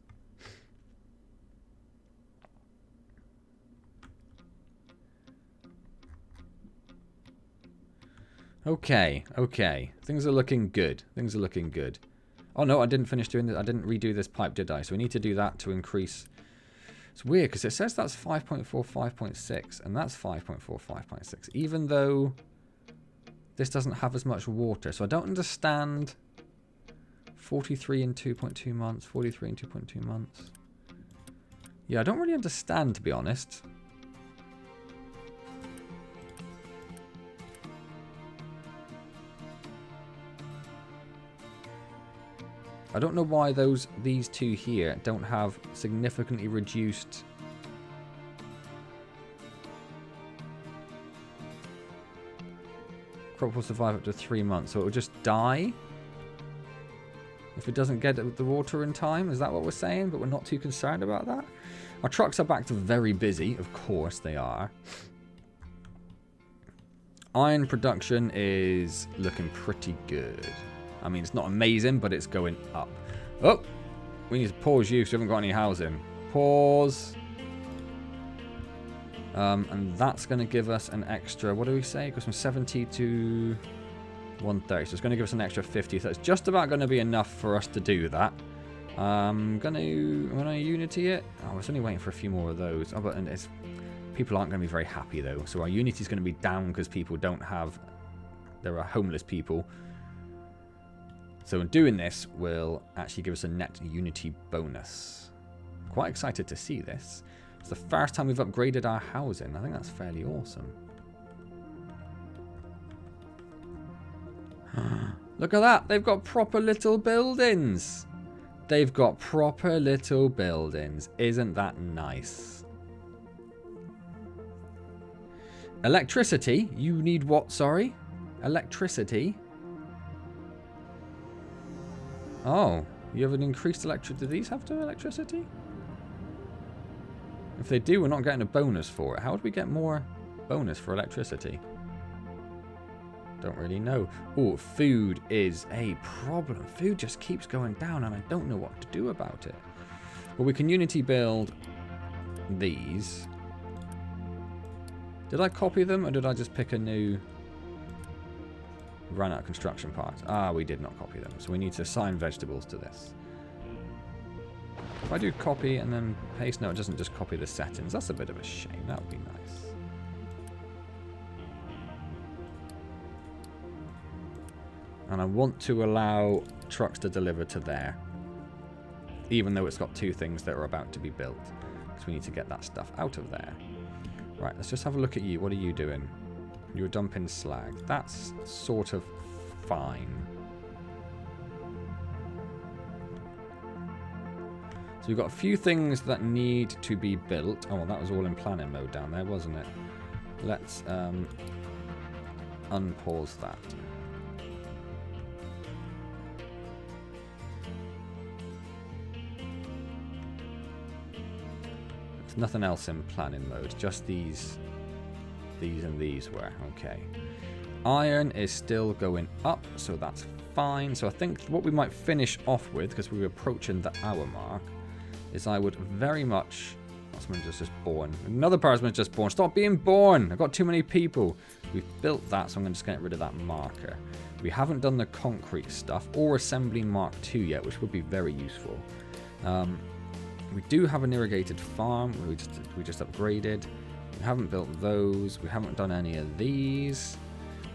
Okay, okay. Things are looking good. Things are looking good. Oh no, I didn't finish doing this. I didn't redo this pipe, did I? So we need to do that to increase. It's weird because it says that's 5.4, 5.6, and that's 5.4, 5.6, even though this doesn't have as much water. So I don't understand 43 in 2.2 months, 43 in 2.2 months. Yeah, I don't really understand, to be honest. I don't know why these two here don't have significantly reduced crop will survive up to 3 months, so it will just die if it doesn't get the water in time. Is that what we're saying? But we're not too concerned about that. Our trucks are back to very busy, of course they are. Iron production is looking pretty good. I mean, it's not amazing, but it's going up. Oh, we need to pause you, so we haven't got any housing. Pause. And that's going to give us an extra, what do we say? It goes from 70 to 130. So it's going to give us an extra 50. So it's just about going to be enough for us to do that. I'm going to Unity it. Oh, I was only waiting for a few more of those. Oh, but it's, people aren't going to be very happy, though. So our Unity is going to be down because people don't have... There are homeless people. So in doing this will actually give us a net Unity bonus. Quite excited to see this. It's the first time we've upgraded our housing. I think that's fairly awesome. Look at that. They've got proper little buildings. They've got proper little buildings. Isn't that nice? Electricity. You need what, sorry? Electricity. Oh, you have an increased electricity. Do these have to electricity? If they do, we're not getting a bonus for it. How would we get more bonus for electricity? Don't really know. Oh, food is a problem. Food just keeps going down and I don't know what to do about it. Well, we can Unity build these. Did I copy them or did I just pick a new... Ran out of construction parts. Ah, we did not copy them. So we need to assign vegetables to this. If I do copy and then paste, no, it doesn't just copy the settings. That's a bit of a shame. That would be nice. And I want to allow trucks to deliver to there. Even though it's got two things that are about to be built. Because we need to get that stuff out of there. Right, let's just have a look at you. What are you doing? You're dumping slag. That's sort of fine. So we've got a few things that need to be built. Oh, well, that was all in planning mode down there, wasn't it? Let's unpause that. There's nothing else in planning mode, just these and these were. Okay. Iron is still going up, so that's fine. So I think what we might finish off with, because we're approaching the hour mark, is I would very much... Someone just born. Another person just born. Stop being born! I've got too many people. We've built that, so I'm going to just get rid of that marker. We haven't done the concrete stuff or assembling Mark II yet, which would be very useful. We do have an irrigated farm. We just upgraded. We haven't built those. We haven't done any of these.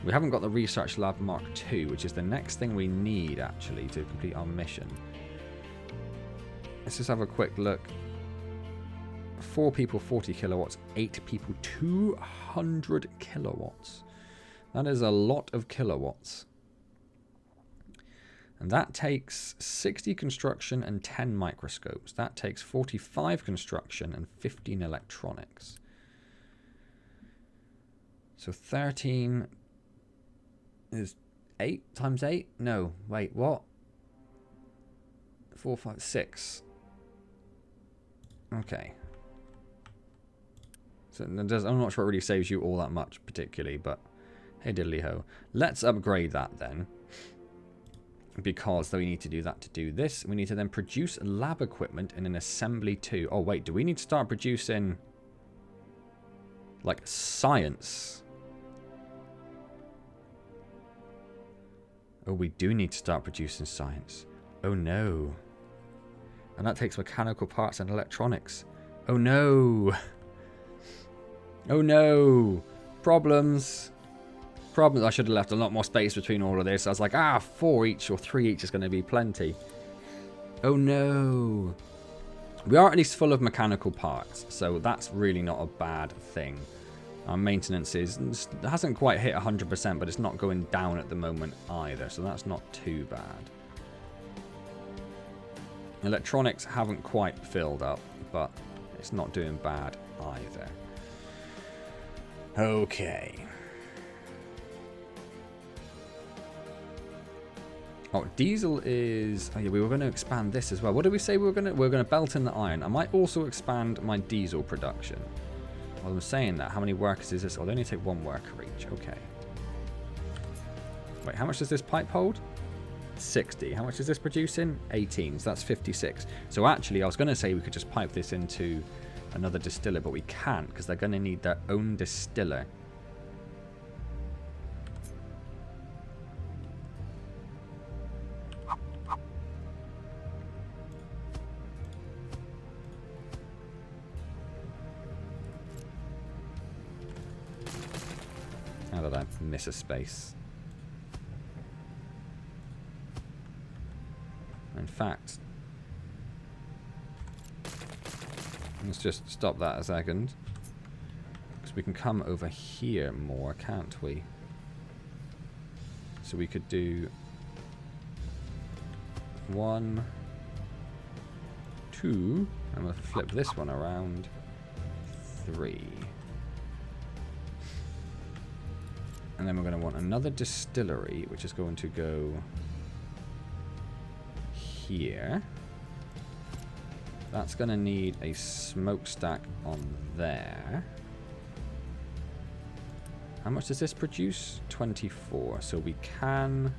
We haven't got the research lab Mark II, which is the next thing we need, actually, to complete our mission. Let's just have a quick look. 4 people, 40 kilowatts. 8 people, 200 kilowatts. That is a lot of kilowatts. And that takes 60 construction and 10 microscopes. That takes 45 construction and 15 electronics. So 13 is 8 times 8? No, wait, what? 4, 5, 6. Okay. So I'm not sure it really saves you all that much particularly, but hey diddly ho. Let's upgrade that then. Because we need to do that to do this. We need to then produce lab equipment in an assembly too. Oh wait, do we need to start producing like science? Oh, we do need to start producing science. Oh no. And that takes mechanical parts and electronics. Oh no. Oh no. Problems. I should have left a lot more space between all of this. I was like, 4 each or 3 each is going to be plenty. Oh no. We are at least full of mechanical parts, so that's really not a bad thing. Our maintenance hasn't quite hit 100%, but it's not going down at the moment either, so that's not too bad. Electronics haven't quite filled up, but it's not doing bad either. Okay. Oh, diesel is... Oh yeah, we were going to expand this as well. What did we say we were going to... We're going to belt in the iron. I might also expand my diesel production. While I'm saying that, how many workers is this? Oh, they only take 1 worker each. Okay. Wait, how much does this pipe hold? 60. How much is this producing? 18. So that's 56. So actually, I was going to say we could just pipe this into another distiller, but we can't because they're going to need their own distiller. How did I miss a space? In fact, let's just stop that a second. Because we can come over here more, can't we? So we could do 1, 2, and we'll flip this one around, 3. And then we're going to want another distillery, which is going to go here. That's going to need a smokestack on there. How much does this produce? 24. So we can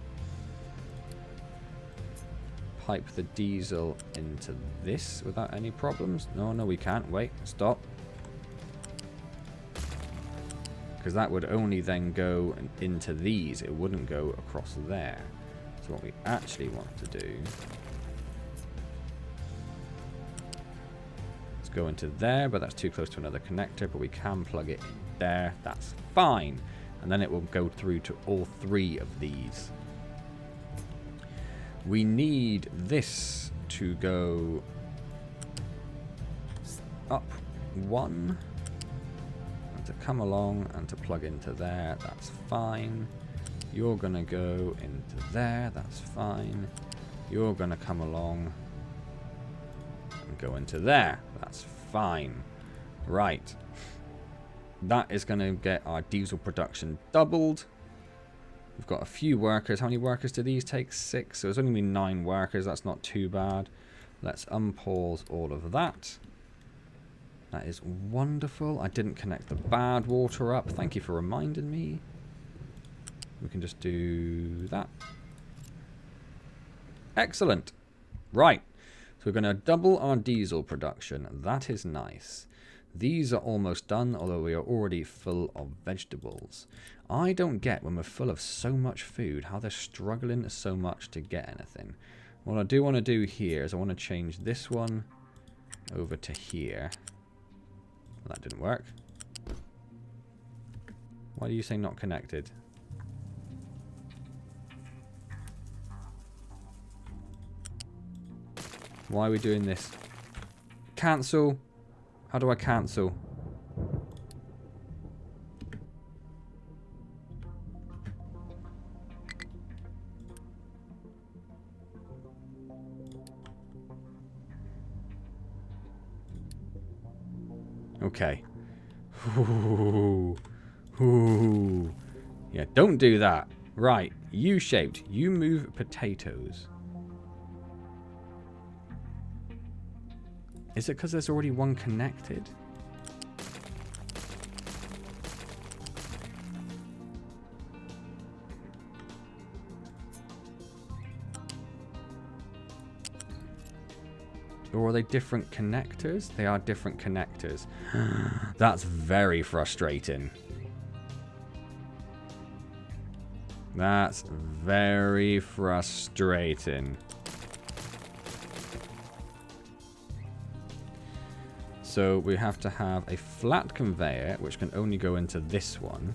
pipe the diesel into this without any problems. No, we can't. Wait, stop. Because that would only then go into these. It wouldn't go across there. So what we actually want to do is go into there, but that's too close to another connector, but we can plug it in there. That's fine. And then it will go through to all 3 of these. We need this to go up 1. To come along and to plug into there, that's fine. You're gonna go into there, that's fine. You're gonna come along and go into there, that's fine. Right. That is gonna get our diesel production doubled. We've got a few workers. How many workers do these take? 6. So it's only been 9 workers, that's not too bad. Let's unpause all of that. That is wonderful. I didn't connect the bad water up. Thank you for reminding me. We can just do that. Excellent. Right. So we're going to double our diesel production. That is nice. These are almost done, although we are already full of vegetables. I don't get, when we're full of so much food, how they're struggling so much to get anything. What I do want to do here is I want to change this one over to here. That didn't work. Why do you say not connected? Why are we doing this? Cancel. How do I cancel? Okay. Ooh. Ooh. Yeah, don't do that. Right, U-shaped. You move potatoes. Is it because there's already one connected? Or are they different connectors? They are different connectors. That's very frustrating. That's very frustrating. So we have to have a flat conveyor, which can only go into this one.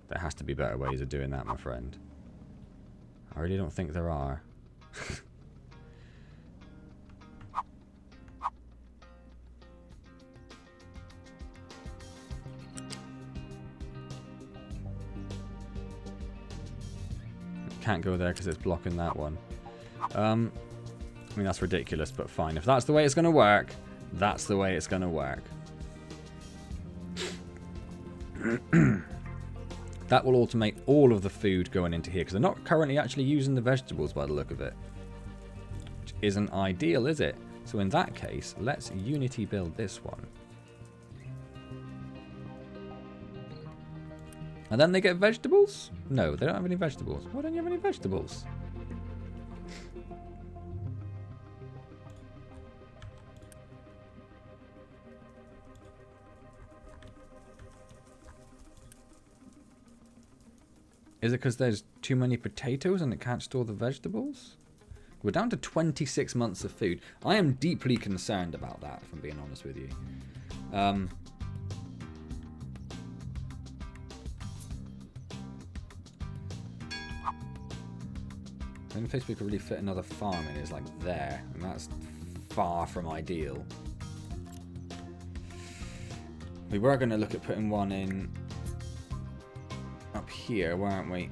There has to be better ways of doing that, my friend. I really don't think there are. Can't go there because it's blocking that one. I mean, that's ridiculous, but fine. If that's the way it's going to work, that's the way it's going to work. That will automate all of the food going into here, because they're not currently actually using the vegetables by the look of it. Which isn't ideal, is it? So in that case, let's Unity build this one. And then they get vegetables? No, they don't have any vegetables. Why don't you have any vegetables? Is it because there's too many potatoes and it can't store the vegetables? We're down to 26 months of food. I am deeply concerned about that, if I'm being honest with you. The only place we could really fit another farm in is like there, and that's far from ideal. We were going to look at putting one in up here, weren't we?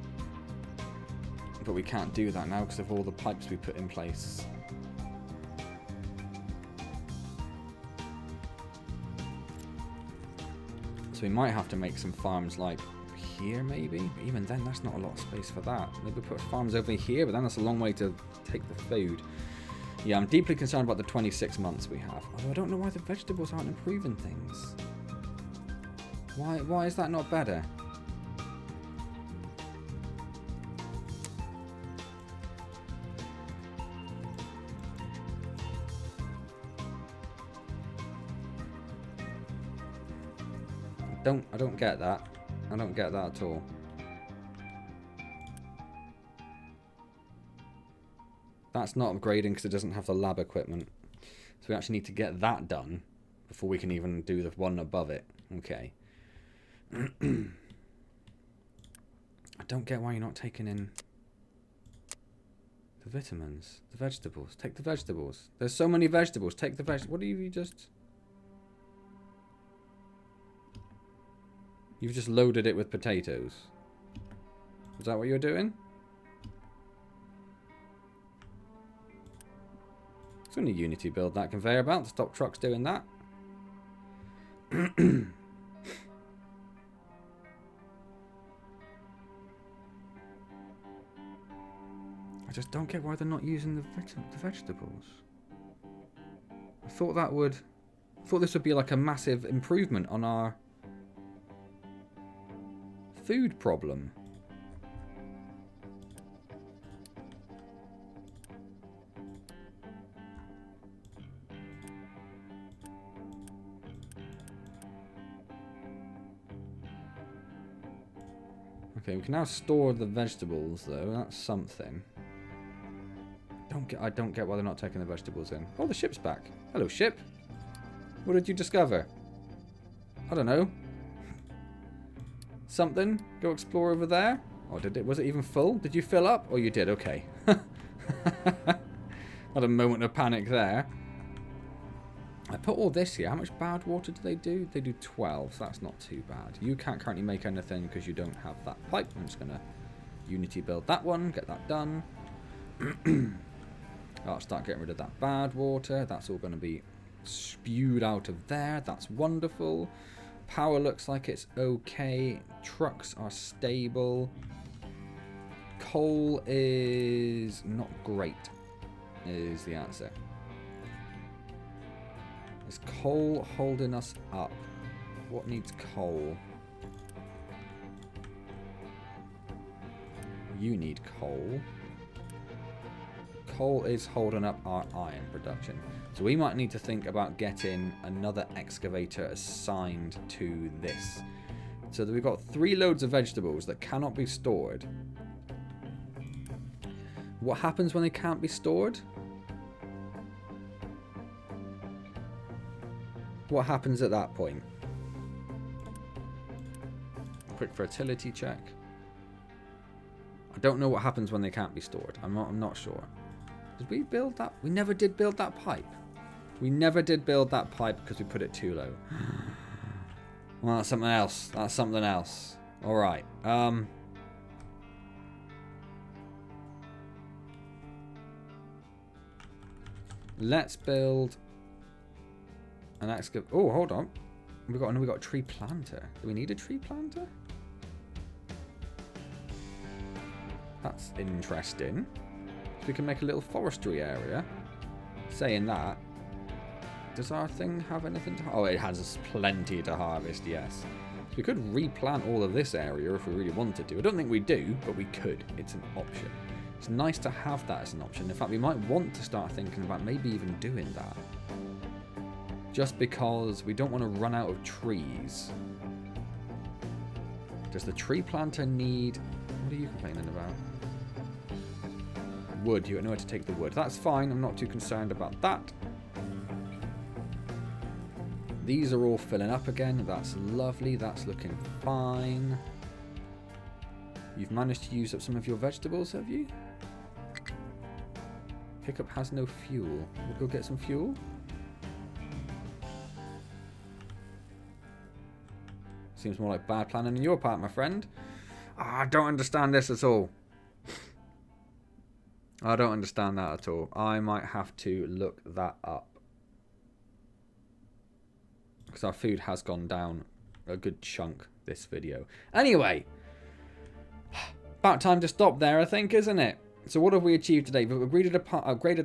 But we can't do that now because of all the pipes we put in place. So we might have to make some farms like here maybe, but even then that's not a lot of space for that. Maybe put farms over here, but then that's a long way to take the food. Yeah, I'm deeply concerned about the 26 months we have. Although I don't know why the vegetables aren't improving things. Why is that not better? I don't get that. I don't get that at all. That's not upgrading because it doesn't have the lab equipment. So we actually need to get that done before we can even do the one above it. Okay. I don't get why you're not taking in the vitamins, the vegetables. Take the vegetables. There's so many vegetables. Take the vegetables. What do you just... You've just loaded it with potatoes. Is that what you're doing? It's going to Unity build that conveyor belt to stop trucks doing that. I just don't get why they're not using the vegetables. I thought this would be like a massive improvement on our food problem. Okay, we can now store the vegetables though. That's something. I don't get why they're not taking the vegetables in. Oh, the ship's back. Hello, ship. What did you discover? I don't know. Something? Go explore over there? Or was it even full? Did you fill up? Oh, you did. Okay. Had a moment of panic there. I put all this here. How much bad water do they do? They do 12, so that's not too bad. You can't currently make anything because you don't have that pipe. I'm just going to Unity build that one. Get that done. I'll start getting rid of that bad water. That's all going to be spewed out of there. That's wonderful. Power looks like it's okay. Trucks are stable. Coal is not great, is the answer. Is coal holding us up? What needs coal? You need coal. Coal is holding up our iron production. So we might need to think about getting another excavator assigned to this. So that we've got 3 loads of vegetables that cannot be stored. What happens when they can't be stored? What happens at that point? Quick fertility check. I don't know what happens when they can't be stored. I'm not sure. Did we build that? We never did build that pipe. We never did build that pipe because we put it too low. Well, that's something else. That's something else. Alright. Let's build an excavator. Oh, hold on. We got a tree planter. Do we need a tree planter? That's interesting. So we can make a little forestry area. Saying that, does our thing have anything to... Oh, it has plenty to harvest, yes. So we could replant all of this area if we really wanted to. I don't think we do, but we could. It's an option. It's nice to have that as an option. In fact, we might want to start thinking about maybe even doing that. Just because we don't want to run out of trees. Does the tree planter need... What are you complaining about? Wood. You don't know where to take the wood. That's fine. I'm not too concerned about that. These are all filling up again. That's lovely. That's looking fine. You've managed to use up some of your vegetables, have you? Pickup has no fuel. We'll go get some fuel. Seems more like bad planning on your part, my friend. I don't understand this at all. I don't understand that at all. I might have to look that up. Because our food has gone down a good chunk this video. Anyway. About time to stop there, I think, isn't it? So what have we achieved today? We've upgraded a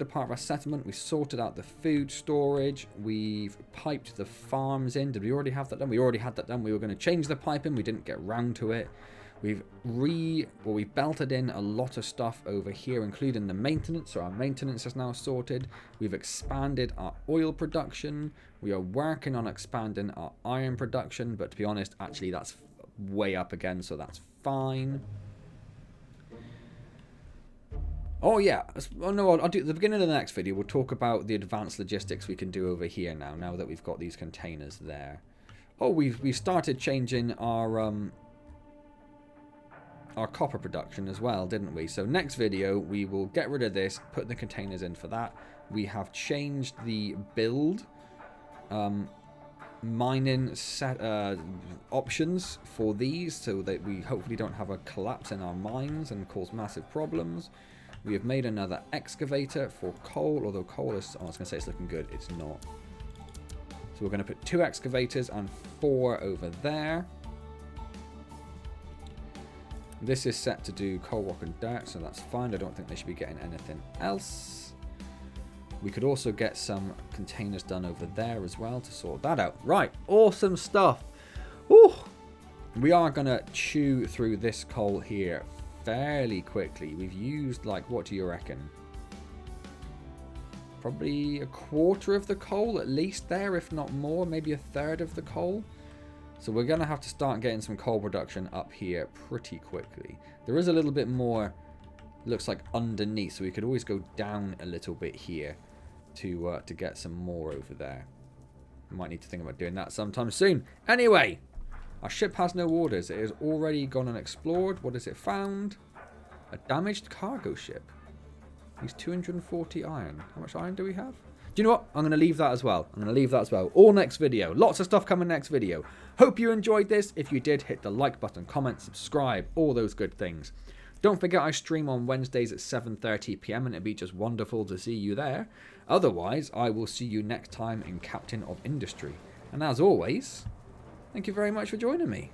part of our settlement. We sorted out the food storage. We've piped the farms in. Did we already have that done? We already had that done. We were going to change the piping. We didn't get round to it. We've belted in a lot of stuff over here, including the maintenance. So our maintenance is now sorted. We've expanded our oil production. We are working on expanding our iron production. But to be honest, actually, that's way up again. So that's fine. Oh, yeah. Oh, no, I'll do at the beginning of the next video. We'll talk about the advanced logistics we can do over here now that we've got these containers there. Oh, we started changing our copper production as well, didn't we? So next video, we will get rid of this, put the containers in for that. We have changed the build mining set options for these so that we hopefully don't have a collapse in our mines and cause massive problems. We have made another excavator for coal, although coal is... Oh, I was going to say it's looking good. It's not. So we're going to put 2 excavators and 4 over there. This is set to do coal, rock and dirt, so that's fine. I don't think they should be getting anything else. We could also get some containers done over there as well to sort that out. Right, awesome stuff. Ooh. We are going to chew through this coal here fairly quickly. We've used, like, what do you reckon? Probably a quarter of the coal at least there, if not more. Maybe a third of the coal. So we're going to have to start getting some coal production up here pretty quickly. There is a little bit more, looks like, underneath. So we could always go down a little bit here to get some more over there. I might need to think about doing that sometime soon. Anyway. Our ship has no orders. It has already gone and explored. What has it found? A damaged cargo ship. Use 240 iron. How much iron do we have? Do you know what? I'm going to leave that as well. All next video. Lots of stuff coming next video. Hope you enjoyed this. If you did, hit the like button, comment, subscribe, all those good things. Don't forget I stream on Wednesdays at 7:30 PM and it'd be just wonderful to see you there. Otherwise, I will see you next time in Captain of Industry. And as always, thank you very much for joining me.